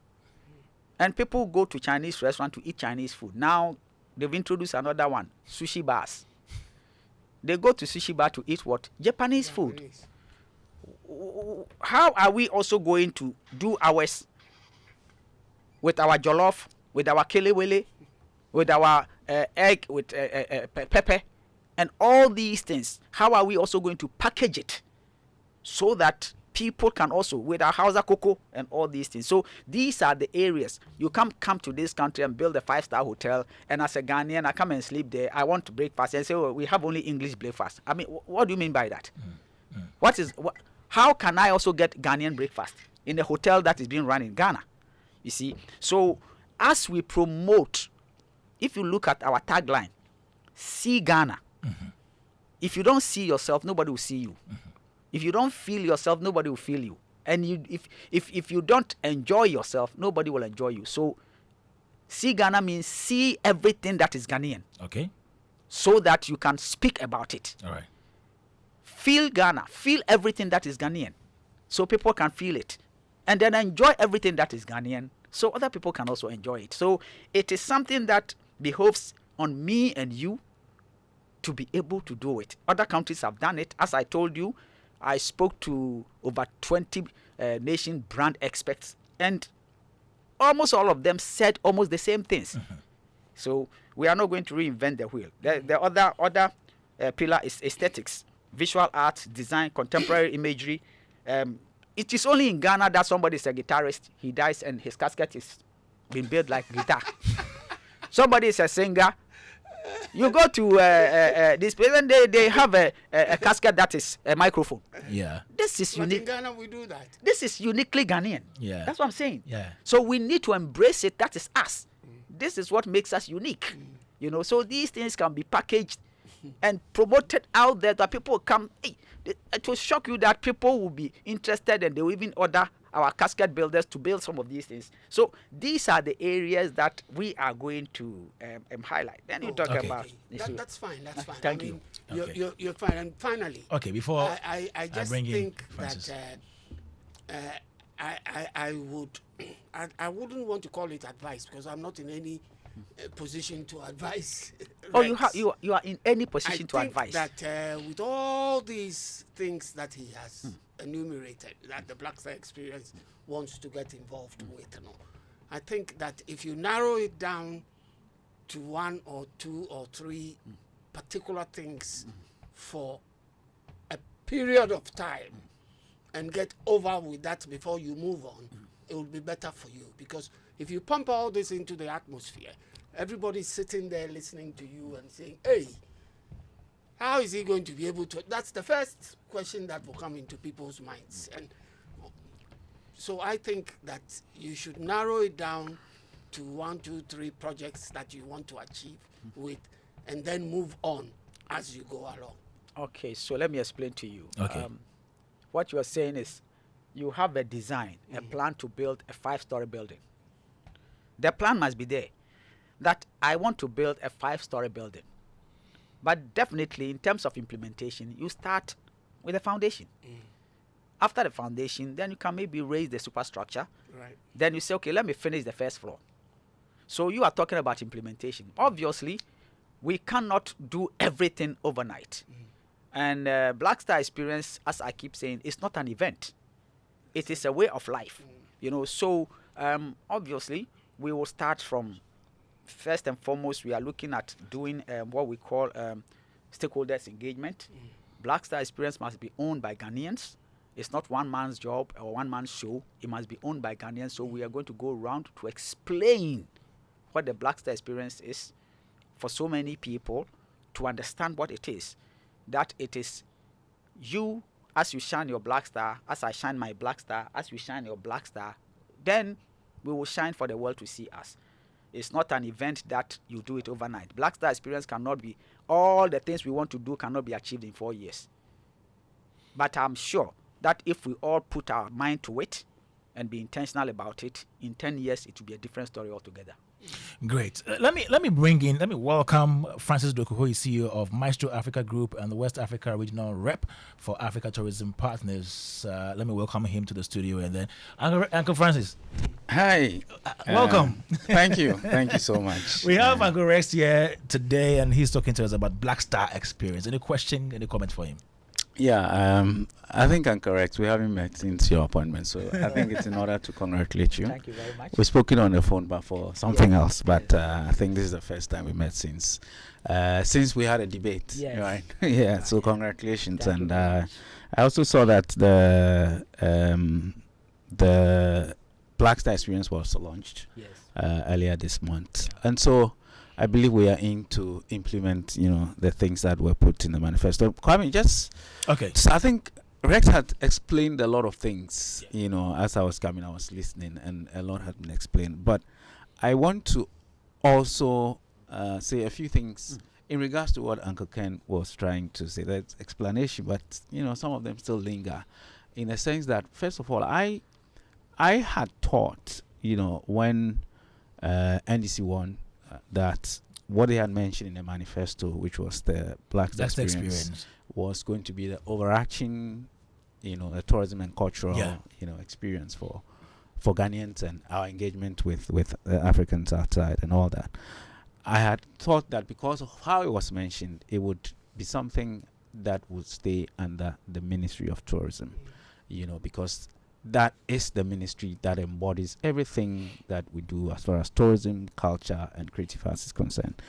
Speaker 2: And people go to Chinese restaurant to eat Chinese food. Now they've introduced another one, sushi bars. They go to sushi bar to eat what? Japanese food. How are we also going to do ours with our jollof, with our kelewele, with our egg, with pepper, and all these things? How are we also going to package it so that people can also, with our Hausa cocoa and all these things? So these are the areas. You come to this country and build a 5-star hotel, and as a Ghanaian, I come and sleep there. I want to breakfast, and say, oh, we have only English breakfast. I mean, what do you mean by that? How can I also get Ghanaian breakfast in a hotel that is being run in Ghana? You see, so as we promote, if you look at our tagline, see Ghana. If you don't see yourself, nobody will see you. If you don't feel yourself, nobody will feel you. And if you don't enjoy yourself, nobody will enjoy you. So see Ghana means see everything that is Ghanaian.
Speaker 1: Okay.
Speaker 2: So that you can speak about it.
Speaker 1: All right.
Speaker 2: Feel Ghana. Feel everything that is Ghanaian. So people can feel it. And then enjoy everything that is Ghanaian, so other people can also enjoy it. So it is something that behoves on me and you to be able to do it. Other countries have done it. As I told you, I spoke to over 20 nation brand experts, and almost all of them said almost the same things. So we are not going to reinvent the wheel. The other pillar is aesthetics, visual arts, design, contemporary imagery. It is only in Ghana that somebody is a guitarist, he dies and his casket is been built like guitar. Somebody is a singer. You go to this place and they have a casket that is a microphone.
Speaker 1: Yeah.
Speaker 2: This is unique.
Speaker 3: In Ghana, we do that.
Speaker 2: This is uniquely Ghanaian.
Speaker 1: Yeah.
Speaker 2: That's what I'm saying.
Speaker 1: Yeah.
Speaker 2: So we need to embrace it. That is us. This is what makes us unique. You know, so these things can be packaged and promoted out there that people come. Hey, it will shock you that people will be interested and they will even order our casket builders to build some of these things. So these are the areas that we are going to highlight. Then you talk
Speaker 1: okay.
Speaker 2: about
Speaker 3: That's fine. That's fine.
Speaker 2: Thank
Speaker 3: I
Speaker 2: you.
Speaker 3: mean,
Speaker 1: Okay.
Speaker 3: you're fine. And finally,
Speaker 1: Okay. Before
Speaker 3: I just
Speaker 1: bring in
Speaker 3: think
Speaker 1: Francis.
Speaker 3: that I wouldn't want to call it advice because I'm not in any position to advise.
Speaker 2: Oh,
Speaker 3: Rex.
Speaker 2: you are in any position to
Speaker 3: I think
Speaker 2: advise.
Speaker 3: that with all these things that he has enumerated, that the Black Star Experience wants to get involved with, you know, I think that if you narrow it down to 1 or 2 or 3 particular things for a period of time and get over with that before you move on, it will be better for you. Because if you pump all this into the atmosphere, everybody's sitting there listening to you and saying, hey, how is he going to be able to? That's the first question that will come into people's minds. And so I think that you should narrow it down to 1, 2, 3 projects that you want to achieve with, and then move on as you go along.
Speaker 2: Okay, so let me explain to you.
Speaker 1: Okay.
Speaker 2: What you are saying is you have a design, a plan to build a 5-story building. The plan must be there that I want to build a 5-story building. But definitely, in terms of implementation, you start with the foundation. After the foundation, then you can maybe raise the superstructure.
Speaker 3: Right.
Speaker 2: Then you say, okay, let me finish the first floor. So you are talking about implementation. Obviously, we cannot do everything overnight. And Black Star Experience, as I keep saying, is not an event. It is a way of life. You know, so obviously, we will start from, first and foremost, we are looking at doing what we call stakeholders engagement. Black Star Experience must be owned by Ghanaians. It's not one man's job or one man's show. It must be owned by Ghanaians. So we are going to go around to explain what the Black Star Experience is for so many people to understand what it is. That it is you, as you shine your black star, as I shine my black star, as you shine your black star, then we will shine for the world to see us. It's not an event that you do it overnight. Black Star Experience cannot be, all the things we want to do cannot be achieved in 4 years. But I'm sure that if we all put our mind to it and be intentional about it, in 10 years it will be a different story altogether.
Speaker 1: Great. Let me welcome Francis Doku, who is CEO of Maestro Africa Group and the West Africa Regional Rep for Africa Tourism Partners. Let me welcome him to the studio, and then Uncle Francis.
Speaker 4: Hi.
Speaker 1: Welcome.
Speaker 4: Thank you. Thank you so much.
Speaker 1: We have Uncle Rex here today, and he's talking to us about Black Star Experience. Any question, any comment for him?
Speaker 4: Yeah, I think I'm correct. We haven't met since your appointment, so I think it's in order to congratulate you.
Speaker 2: Thank you very much.
Speaker 4: We've spoken on the phone, but for something else. But I think this is the first time we met since we had a debate.
Speaker 2: Yes.
Speaker 4: Right? Yeah. So congratulations,
Speaker 2: Thank
Speaker 4: and
Speaker 2: you very much.
Speaker 4: I also saw that the Black Star Experience was launched
Speaker 2: Yes.
Speaker 4: earlier this month, and so I believe we are in to implement, the things that were put in the manifesto. Kwame,
Speaker 1: Okay.
Speaker 4: so I think Rex had explained a lot of things, as I was coming, I was listening, and a lot had been explained. But I want to also say a few things in regards to what Uncle Ken was trying to say. That's explanation, but, some of them still linger, in the sense that, first of all, I had thought, when NDC won, that what they had mentioned in the manifesto, which was the Black Star experience, was going to be the overarching, the tourism and cultural, experience for Ghanaians and our engagement with Africans outside and all that. I had thought that because of how it was mentioned, it would be something that would stay under the Ministry of Tourism, because that is the ministry that embodies everything that we do as far as tourism, culture, and creative arts is concerned.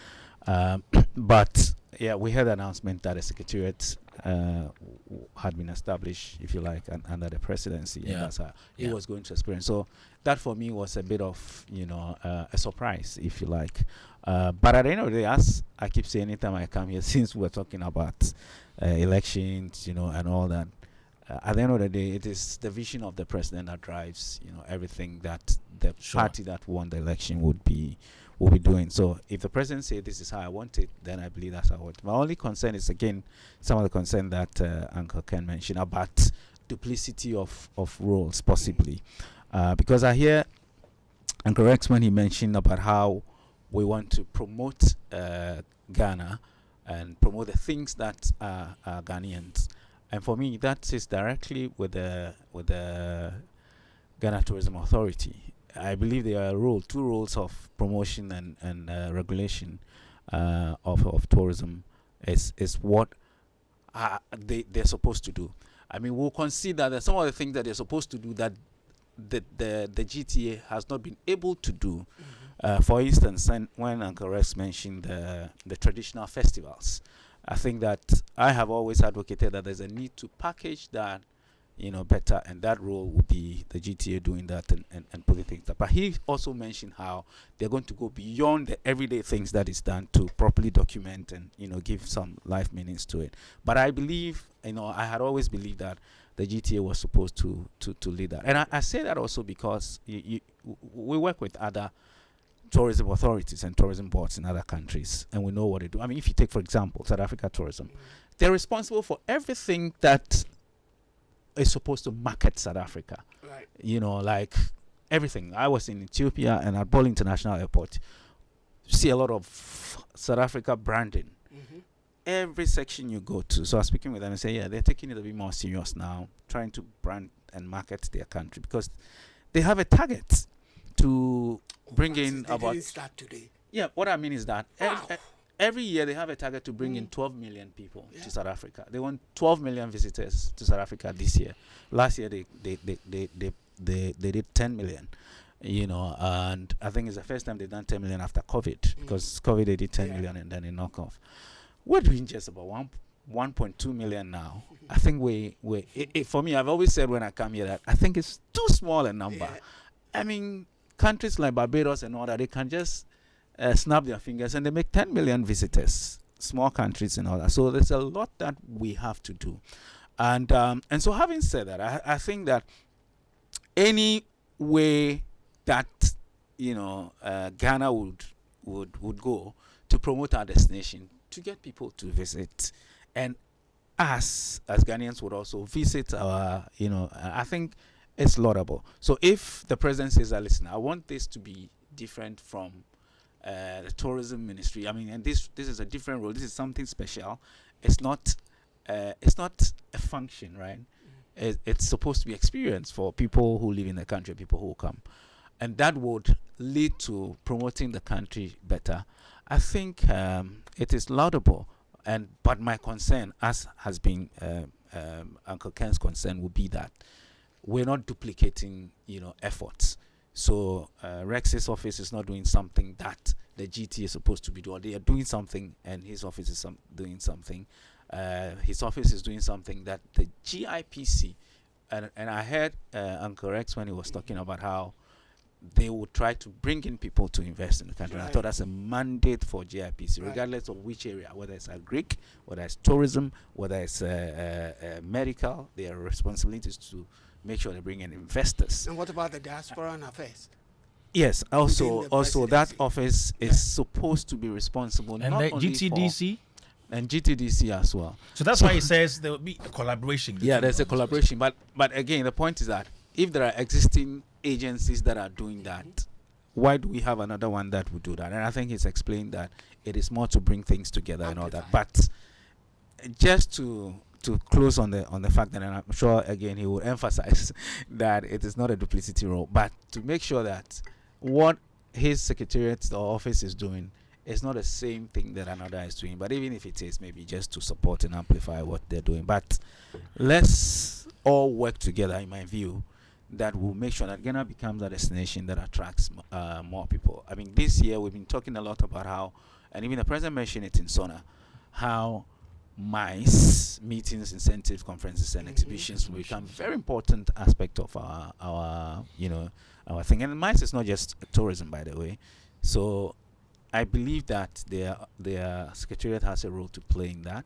Speaker 4: But yeah, we heard the announcement that a secretariat had been established, if you like, under the presidency, and that's how it was going to experience. So that for me was a bit of, a surprise, if you like. But at the end of the day, as I keep saying anytime I come here, since we're talking about elections, and all that, at the end of the day, it is the vision of the president that drives, everything that the party that won the election will be doing. So if the president says this is how I want it, then I believe that's how I want it. My only concern is, again, some of the concern that Uncle Ken mentioned about duplicity of roles, possibly. Because I hear Uncle Rex when he mentioned about how we want to promote Ghana and promote the things that are Ghanaians. And for me, that sits directly with the Ghana Tourism Authority. I believe there are two roles of promotion and regulation of tourism is what they're supposed to do. I mean, we'll consider that some of the things that they're supposed to do that the GTA has not been able to do. For instance, when Uncle Rex mentioned the traditional festivals, I think that I have always advocated that there's a need to package that, better, and that role would be the GTA doing that and putting things up. But he also mentioned how they're going to go beyond the everyday things that is done to properly document and, give some life meanings to it. But I believe, I had always believed that the GTA was supposed to lead that. And I say that also because we work with other tourism authorities and tourism boards in other countries, and we know what they do. I mean, if you take, for example, South Africa Tourism, they're responsible for everything that is supposed to market South Africa.
Speaker 3: Right.
Speaker 4: Like everything. I was in Ethiopia, and at Bole International Airport, see a lot of South Africa branding every section you go to. So I was speaking with them and say, yeah, they're taking it a bit more serious now, trying to brand and market their country because they have a target to bring in
Speaker 3: They
Speaker 4: about.
Speaker 3: didn't start today.
Speaker 4: Yeah, what I mean is that
Speaker 3: Wow.
Speaker 4: every year they have a target to bring in 12 million people to South Africa. They want 12 million visitors to South Africa this year. Last year they did 10 million. You know, and I think it's the first time they've done 10 million after COVID because COVID they did 10 million and then they knock off. We're doing just about 1.2 million now. I think for me, I've always said when I come here that I think it's too small a number.
Speaker 3: Yeah.
Speaker 4: I mean, countries like Barbados and all that, they can just snap their fingers and they make 10 million visitors. Small countries and all that. So there's a lot that we have to do. And so having said that, I think that any way that Ghana would go to promote our destination, to get people to visit, and us as Ghanaians would also visit our, I think it's laudable. So if the president says, listen, I want this to be different from the tourism ministry. I mean, and this is a different role. This is something special. It's not a function, right? It's supposed to be experience for people who live in the country, people who come. And that would lead to promoting the country better. I think it is laudable, but my concern, as has been Uncle Ken's concern, would be that we're not duplicating, efforts. So Rex's office is not doing something that the GT is supposed to be doing. They are doing something, and his office is doing something. His office is doing something that the GIPC, and I heard Uncle Rex when he was talking about how they would try to bring in people to invest in the country. Right. I thought that's a mandate for GIPC, regardless of which area, whether it's agric, whether it's tourism, whether it's medical. Their responsibility is to make sure they bring in investors.
Speaker 3: And what about the diaspora and affairs?
Speaker 4: Yes, also that office is supposed to be responsible,
Speaker 1: and
Speaker 4: not
Speaker 1: the
Speaker 4: only
Speaker 1: GTDC
Speaker 4: and GTDC as well.
Speaker 1: So that's why he says there will be a collaboration.
Speaker 4: Yeah, there's a collaboration, but again, the point is that if there are existing agencies that are doing that, why do we have another one that would do that? And I think he's explained that it is more to bring things together and all that. But just to close on the fact that, and I'm sure again he will emphasize that it is not a duplicity role, but to make sure that what his secretariat or office is doing is not the same thing that another is doing. But even if it is, maybe just to support and amplify what they're doing. But let's all work together, in my view, that will make sure that Ghana becomes a destination that attracts more people. I mean, this year we've been talking a lot about how, and even the president mentioned it in Sona, how MICE, meetings, incentive, conferences, and exhibitions will become a very important aspect of our thing. And MICE is not just tourism, by the way. So I believe that their secretariat has a role to play in that,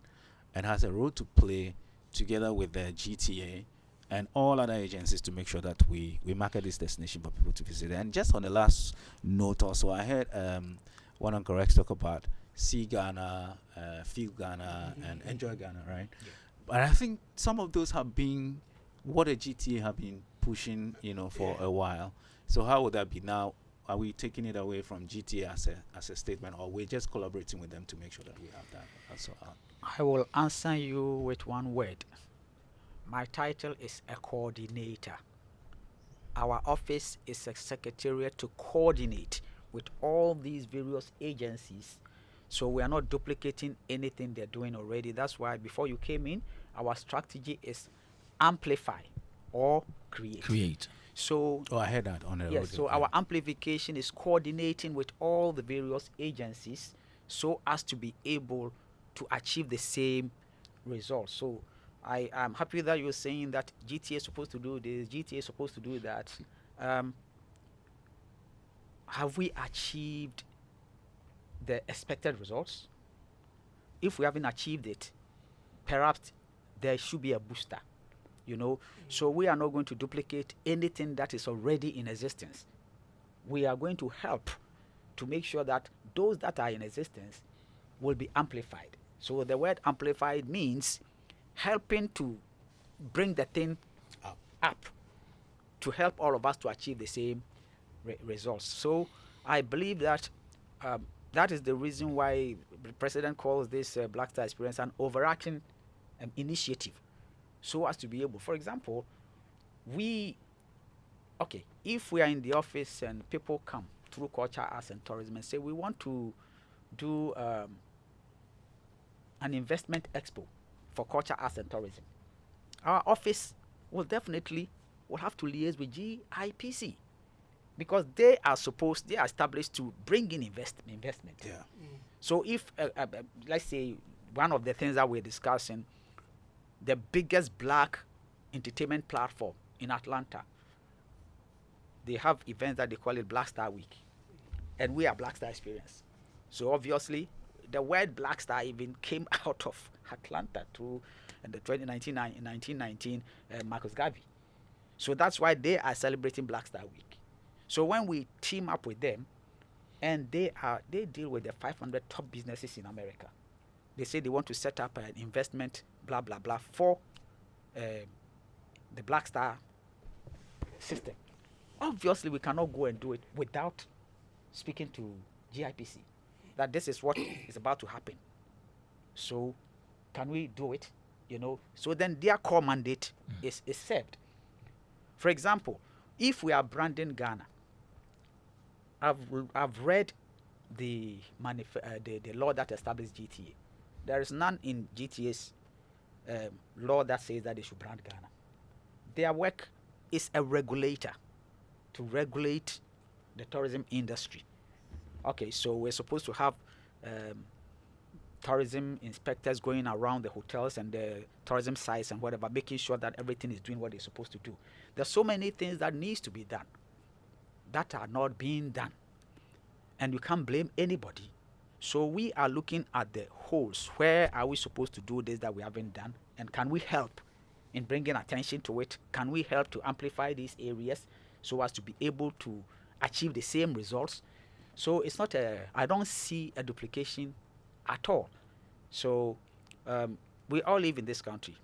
Speaker 4: and has a role to play together with the GTA and all other agencies to make sure that we market this destination for people to visit. And just on the last note also, I heard one Uncle Rex talk about See Ghana, Feel Ghana, and Enjoy Ghana, right? Yeah. But I think some of those have been what the GTA have been pushing, for a while. So how would that be now? Are we taking it away from GTA as a statement, or we're just collaborating with them to make sure that we have that also out?
Speaker 2: I will answer you with one word. My title is a coordinator. Our office is a secretariat to coordinate with all these various agencies. So we are not duplicating anything they're doing already. That's why before you came in, our strategy is amplify or create. So
Speaker 4: I heard that on the road.
Speaker 2: Yes, so our amplification is coordinating with all the various agencies so as to be able to achieve the same results. So I am happy that you're saying that GTA is supposed to do this, GTA is supposed to do that. Have we achieved the expected results? If we haven't achieved it, perhaps there should be a booster, So we are not going to duplicate anything that is already in existence. We are going to help to make sure that those that are in existence will be amplified. So the word amplified means helping to bring the thing up to help all of us to achieve the same results. So I believe that that is the reason why the president calls this Black Star Experience an overarching initiative, so as to be able, for example, if we are in the office and people come through culture, arts, and tourism and say we want to do an investment expo for culture, arts, and tourism, our office will have to liaise with GIPC, because they are established to bring in investment.
Speaker 4: Yeah.
Speaker 2: So if, let's say, one of the things that we're discussing, the biggest black entertainment platform in Atlanta, they have events that they call it Black Star Week, and we are Black Star Experience. So obviously, the word Black Star even came out of Atlanta through the 1919 Marcus Garvey. So that's why they are celebrating Black Star Week. So when we team up with them, and they deal with the 500 top businesses in America, they say they want to set up an investment, blah blah blah, for the Black Star system. Obviously, we cannot go and do it without speaking to GIPC that this is what is about to happen. So, can we do it? So then their core mandate is served. For example, if we are branding Ghana, I've read the law that established GTA. There is none in GTA's law that says that they should brand Ghana. Their work is a regulator to regulate the tourism industry. Okay, so we're supposed to have tourism inspectors going around the hotels and the tourism sites and whatever, making sure that everything is doing what they're supposed to do. There's so many things that needs to be done that are not being done, and you can't blame anybody. So we are looking at the holes. Where are we supposed to do this that we haven't done, and can we help in bringing attention to it? Can we help to amplify these areas so as to be able to achieve the same results? So it's not I don't see a duplication at all. So we all live in this country.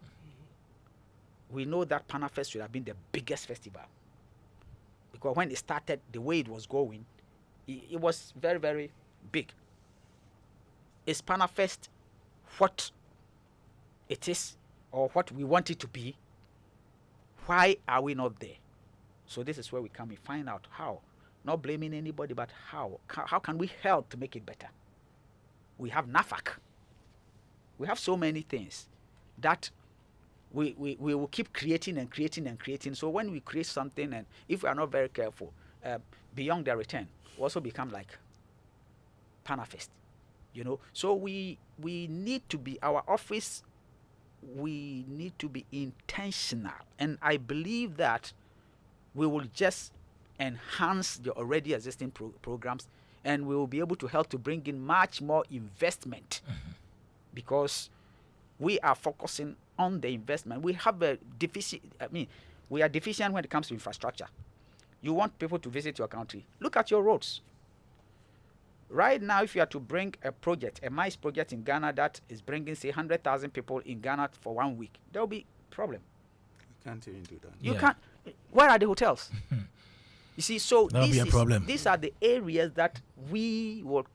Speaker 2: We know that Panafest should have been the biggest festival, because when it started, the way it was going, it was very, very big. Is Panafest what it is, or what we want it to be? Why are we not there? So this is where we come and find out how. Not blaming anybody, but how. How can we help to make it better? We have NAFAC. We have so many things that we will keep creating and creating and creating. So when we create something, and if we are not very careful, beyond the return, we also become like Panafest. So we need to be, our office, we need to be intentional. And I believe that we will just enhance the already existing programs, and we will be able to help to bring in much more investment, because we are focusing on the investment. We have a deficit. We are deficient when it comes to infrastructure. You want people to visit your country, look at your roads. Right now, if you are to bring a project, a MICE project in Ghana that is bringing, say, 100,000 people in Ghana for 1 week, there will be problem.
Speaker 4: You can't even do that.
Speaker 2: You can't. Where are the hotels? You see, so
Speaker 1: That'll be a problem.
Speaker 2: These are the areas that we will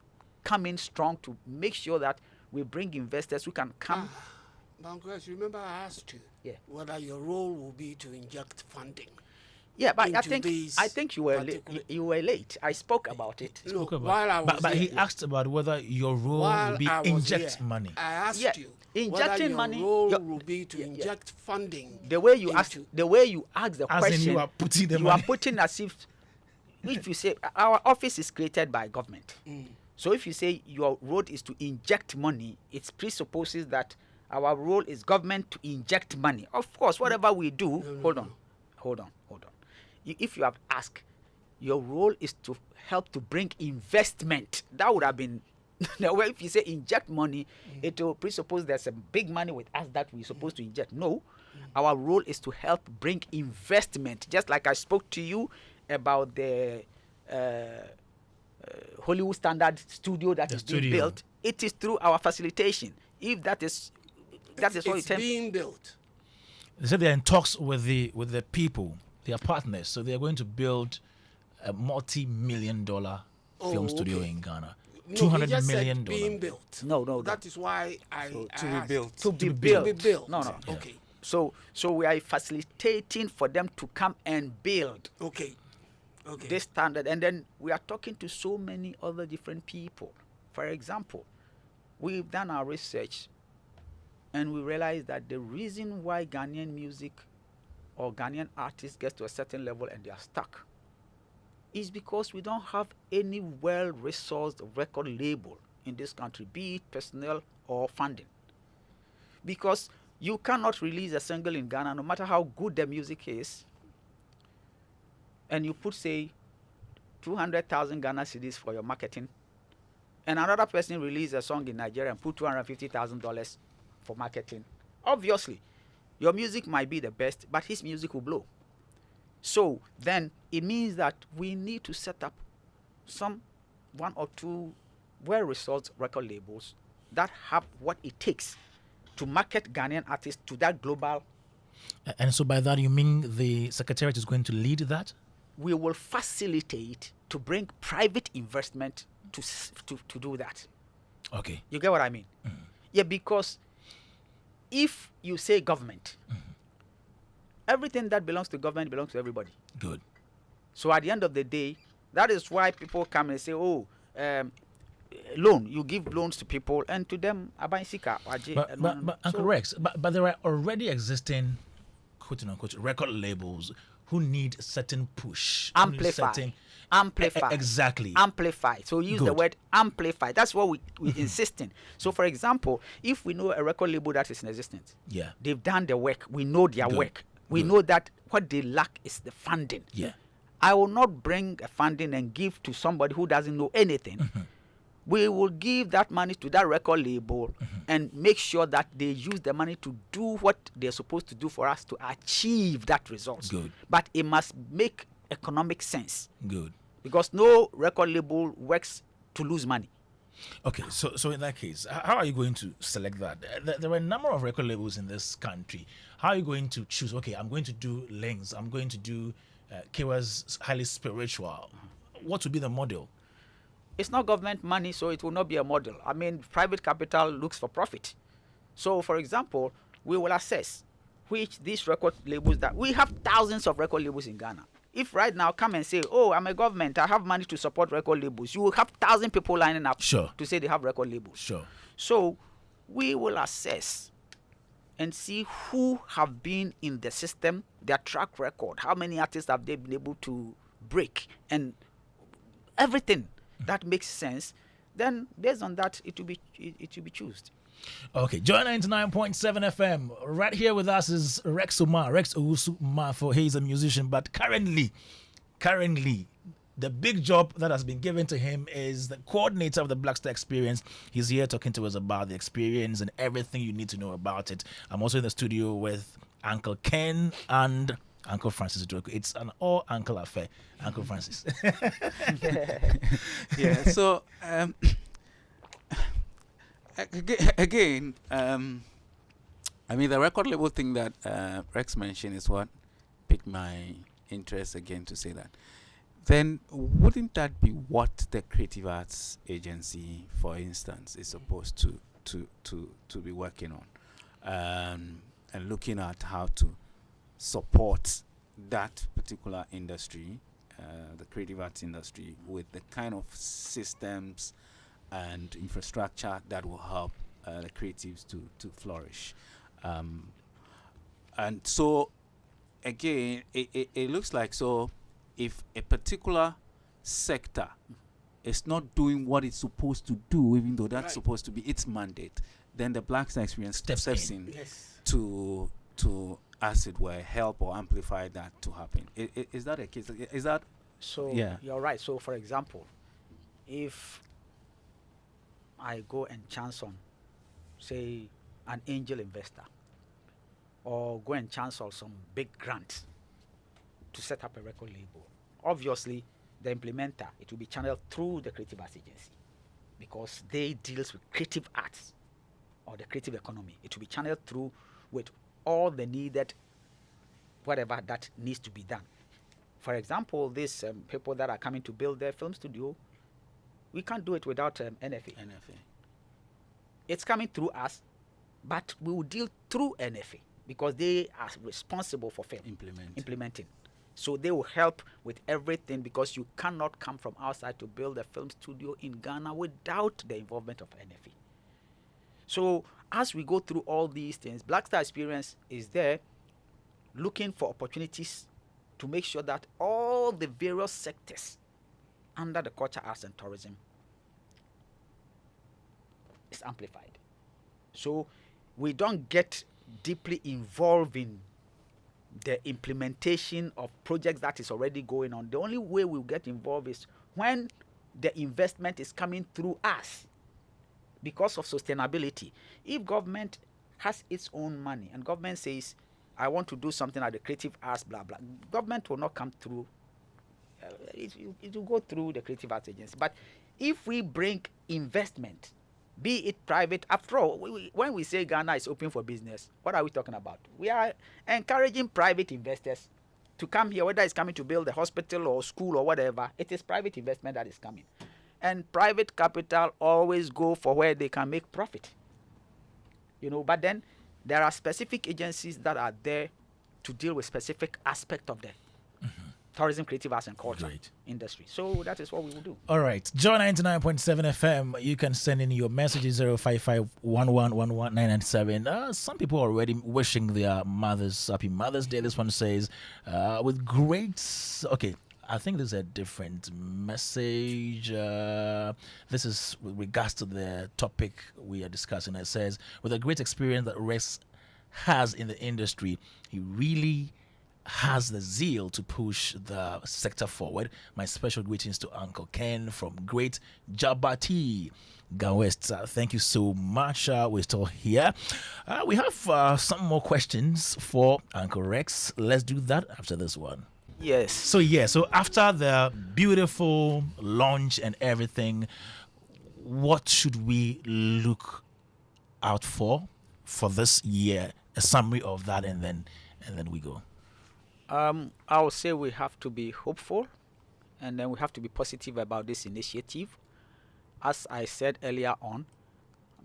Speaker 2: come in strong to make sure that we bring investors who can come.
Speaker 3: Bankers, remember I asked you whether your role will be to inject funding.
Speaker 2: Yeah, but I think you were late. I spoke about it.
Speaker 3: No, while I was
Speaker 1: but he asked about whether your role will be inject money.
Speaker 3: I asked you
Speaker 2: injecting money.
Speaker 3: Your role will be to inject funding.
Speaker 2: The way you ask the question,
Speaker 1: you are putting the
Speaker 2: you
Speaker 1: money.
Speaker 2: are putting as if you say our office is created by government. So if you say your role is to inject money, it presupposes that our role is government to inject money. Of course, whatever we do, hold on. If you have asked, your role is to help to bring investment. That would have been, well, if you say inject money, it will presuppose there's a big money with us that we're supposed to inject. No, our role is to help bring investment. Just like I spoke to you about the Hollywood Standard studio that is being built. It is through our facilitation. If that is what it's
Speaker 3: being built.
Speaker 1: They said they're in talks with the people. They are partners, so they are going to build a multi-million-dollar film studio in Ghana.
Speaker 3: No,
Speaker 1: 200
Speaker 3: he just
Speaker 1: million
Speaker 3: said being
Speaker 1: dollar.
Speaker 3: built.
Speaker 2: No.
Speaker 3: That is why I
Speaker 4: to
Speaker 3: I
Speaker 4: be
Speaker 3: asked.
Speaker 4: built.
Speaker 2: To be
Speaker 3: To
Speaker 2: built.
Speaker 3: be built.
Speaker 2: No.
Speaker 1: Yeah.
Speaker 3: Okay.
Speaker 2: So we are facilitating for them to come and build
Speaker 3: Okay. Okay.
Speaker 2: this standard, and then we are talking to so many other different people. For example, we've done our research, and we realized that the reason why Ghanaian music or Ghanaian artists get to a certain level and they are stuck is because we don't have any well-resourced record label in this country, be it personnel or funding. Because you cannot release a single in Ghana, no matter how good the music is, and you put, say, 200,000 Ghana cedis for your marketing, and another person release a song in Nigeria and put $250,000 for marketing. Obviously, your music might be the best, but his music will blow. So then it means that we need to set up one or two well-resourced record labels that have what it takes to market Ghanaian artists to that global.
Speaker 1: And so by that you mean the Secretariat is going to lead that?
Speaker 2: We will facilitate to bring private investment to do that.
Speaker 1: Okay.
Speaker 2: You get what I mean? Yeah, because if you say government, everything that belongs to government belongs to everybody.
Speaker 1: Good.
Speaker 2: So at the end of the day, that is why people come and say, loan. You give loans to people, and to them, Abansika.
Speaker 1: But Uncle Rex, but there are already existing, quote unquote, record labels who need certain push.
Speaker 2: Amplify.
Speaker 1: Exactly.
Speaker 2: Amplify. So use the
Speaker 1: Good.
Speaker 2: word amplify. That's what we insist in. So for example, if we know a record label that is in existence,
Speaker 1: Yeah.
Speaker 2: they've done the work, we know their
Speaker 1: Good.
Speaker 2: work. We
Speaker 1: Good.
Speaker 2: know that what they lack is the funding.
Speaker 1: Yeah.
Speaker 2: I will not bring a funding and give to somebody who doesn't know anything. We will give that money to that record label and make sure that they use the money to do what they're supposed to do for us to achieve that result.
Speaker 1: Good.
Speaker 2: But it must make economic sense,
Speaker 1: Good.
Speaker 2: because no record label works to lose money.
Speaker 1: Okay, so in that case, how are you going to select that? There are a number of record labels in this country. How are you going to choose? Okay, I'm going to do Links. I'm going to do Kewa's Highly Spiritual. What would be the model?
Speaker 2: It's not government money, so it will not be a model. I mean, private capital looks for profit. So, for example, we will assess which these record labels that we have thousands of record labels in Ghana. If right now come and say, oh, I'm a government, I have money to support record labels, you will have 1,000 people lining up
Speaker 1: Sure.
Speaker 2: to say they have record labels.
Speaker 1: Sure.
Speaker 2: So we will assess and see who have been in the system, their track record, how many artists have they been able to break, and everything that makes sense. Then based on that, it will be chosen.
Speaker 1: Okay, Joy 99.7 FM. Right here with us is Rex Omar, Rex Owusu Marfo. He's a musician, but currently, the big job that has been given to him is the coordinator of the Black Star Experience. He's here talking to us about the experience and everything you need to know about it. I'm also in the studio with Uncle Ken and Uncle Francis. It's an all uncle affair, Uncle Francis.
Speaker 4: Yeah. So again, I mean, the record label thing that Rex mentioned is what piqued my interest again to say that. Then wouldn't that be what the Creative Arts Agency, for instance, is supposed to be working on, and looking at how to support that particular industry, the creative arts industry, with the kind of systems and infrastructure that will help the creatives to flourish. And so, again, it looks like, so if a particular sector is not doing what it's supposed to do, even though that's supposed to be its mandate, then the Black Star Experience steps in
Speaker 3: Yes.
Speaker 4: to as it were, help or amplify that to happen. Is that a case? Is that
Speaker 2: So
Speaker 4: Yeah.
Speaker 2: you're right. So for example, if I go and chance on, say, an angel investor, or go and chance on some big grant to set up a record label, obviously the implementer, it will be channeled through the Creative Arts Agency, because they deals with creative arts or the creative economy. It will be channeled through with all the needed whatever that needs to be done. For example, these people that are coming to build their film studio, We can't do it without NFA. It's coming through us, but we will deal through NFA because they are responsible for film implementing. So they will help with everything because you cannot come from outside to build a film studio in Ghana without the involvement of NFA. So as we go through all these things, Black Star Experience is there looking for opportunities to make sure that all the various sectors under the culture, arts, and tourism is amplified. So we don't get deeply involved in the implementation of projects that is already going on. The only way we'll get involved is when the investment is coming through us because of sustainability. If government has its own money and government says, I want to do something like the creative arts, blah, blah, government will not come through. It will go through the creative arts agency. But if we bring investment, be it private, after all, when we say Ghana is open for business, what are we talking about? We are encouraging private investors to come here, whether it's coming to build a hospital or school or whatever. It is private investment that is coming. And private capital always go for where they can make profit. But then there are specific agencies that are there to deal with specific aspect of the tourism, creative arts, and culture industry. So that is what we will do.
Speaker 1: All right. Joy 99.7 FM. You can send in your messages 055-1111-997. Some people are already wishing their mothers happy Mother's Day. This one says, with great... Okay. I think there's a different message. This is with regards to the topic we are discussing. It says, with a great experience that Rex has in the industry, he really has the zeal to push the sector forward. My special greetings to Uncle Ken from Great Jabati, Gawest. Thank you so much. We're still here. We have some more questions for Uncle Rex. Let's do that after this one.
Speaker 2: Yes.
Speaker 1: So after the beautiful launch and everything, what should we look out for this year? A summary of that, and then we go.
Speaker 2: I would say we have to be hopeful, and then we have to be positive about this initiative. As I said earlier on,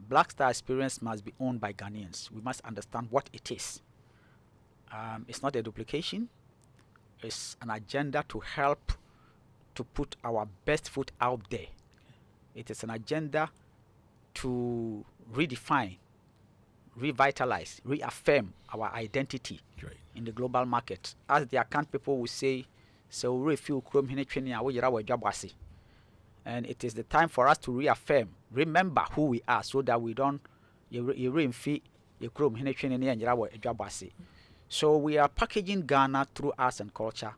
Speaker 2: Black Star Experience must be owned by Ghanaians. We must understand what it is. It's not a duplication. It's an agenda to help to put our best foot out there. It is an agenda to redefine, revitalize, reaffirm our identity in the global market. As the account people will say, and it is the time for us to reaffirm, remember who we are, so that we don't so we are packaging Ghana through arts and culture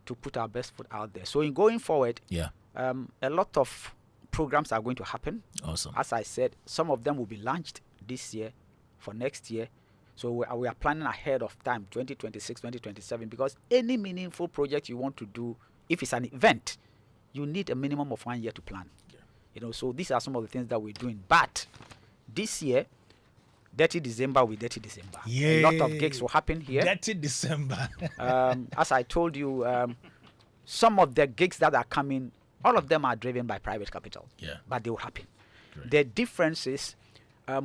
Speaker 2: to put our best foot out there. So in going forward, a lot of programs are going to happen.
Speaker 1: Awesome.
Speaker 2: As I said, some of them will be launched this year for next year. So we are planning ahead of time, 2026, 2027, because any meaningful project you want to do, if it's an event, you need a minimum of 1 year to plan. So these are some of the things that we're doing. But this year, Dirty December with Dirty December.
Speaker 1: Yay.
Speaker 2: A lot of gigs will happen here.
Speaker 1: Dirty December.
Speaker 2: As I told you, some of the gigs that are coming, all of them are driven by private capital. But they will happen.
Speaker 1: Great.
Speaker 2: The difference is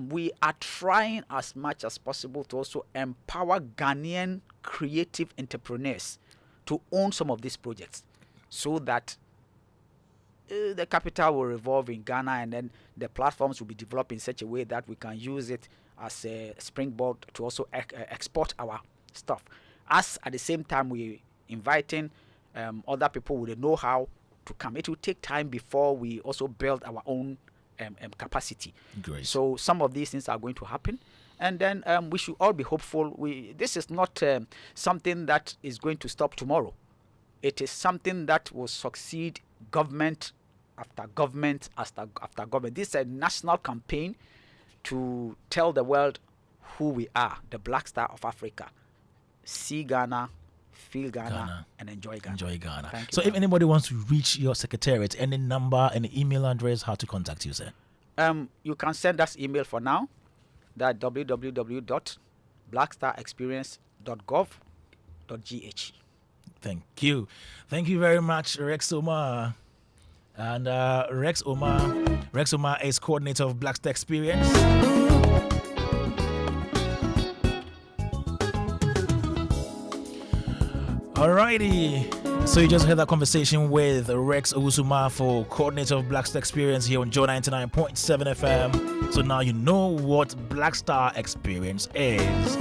Speaker 2: we are trying as much as possible to also empower Ghanaian creative entrepreneurs to own some of these projects, so that the capital will revolve in Ghana, and then the platforms will be developed in such a way that we can use it as a springboard to also export our stuff. As at the same time, we're inviting other people with the know-how to come. It will take time before we also build our own capacity.
Speaker 1: Great.
Speaker 2: So some of these things are going to happen, and then we should all be hopeful. This is not something that is going to stop tomorrow. It is something that will succeed government after government after government. This is a national campaign to tell the world who we are, the Black Star of Africa. See Ghana, feel Ghana, and enjoy Ghana.
Speaker 1: Enjoy Ghana.
Speaker 2: Thank you.
Speaker 1: So if anybody wants to reach your secretariat, any number, any email address, how to contact you, sir?
Speaker 2: You can send us email for now. That www.blackstarexperience.gov.gh.
Speaker 1: Thank you. Thank you very much, Rex Omar. And Rex Omar is coordinator of Black Star Experience. Alrighty. So you just heard that conversation with Rex Owusu Marfo, coordinator of Black Star Experience here on Joy 99.7 FM. So now you know what Black Star Experience is.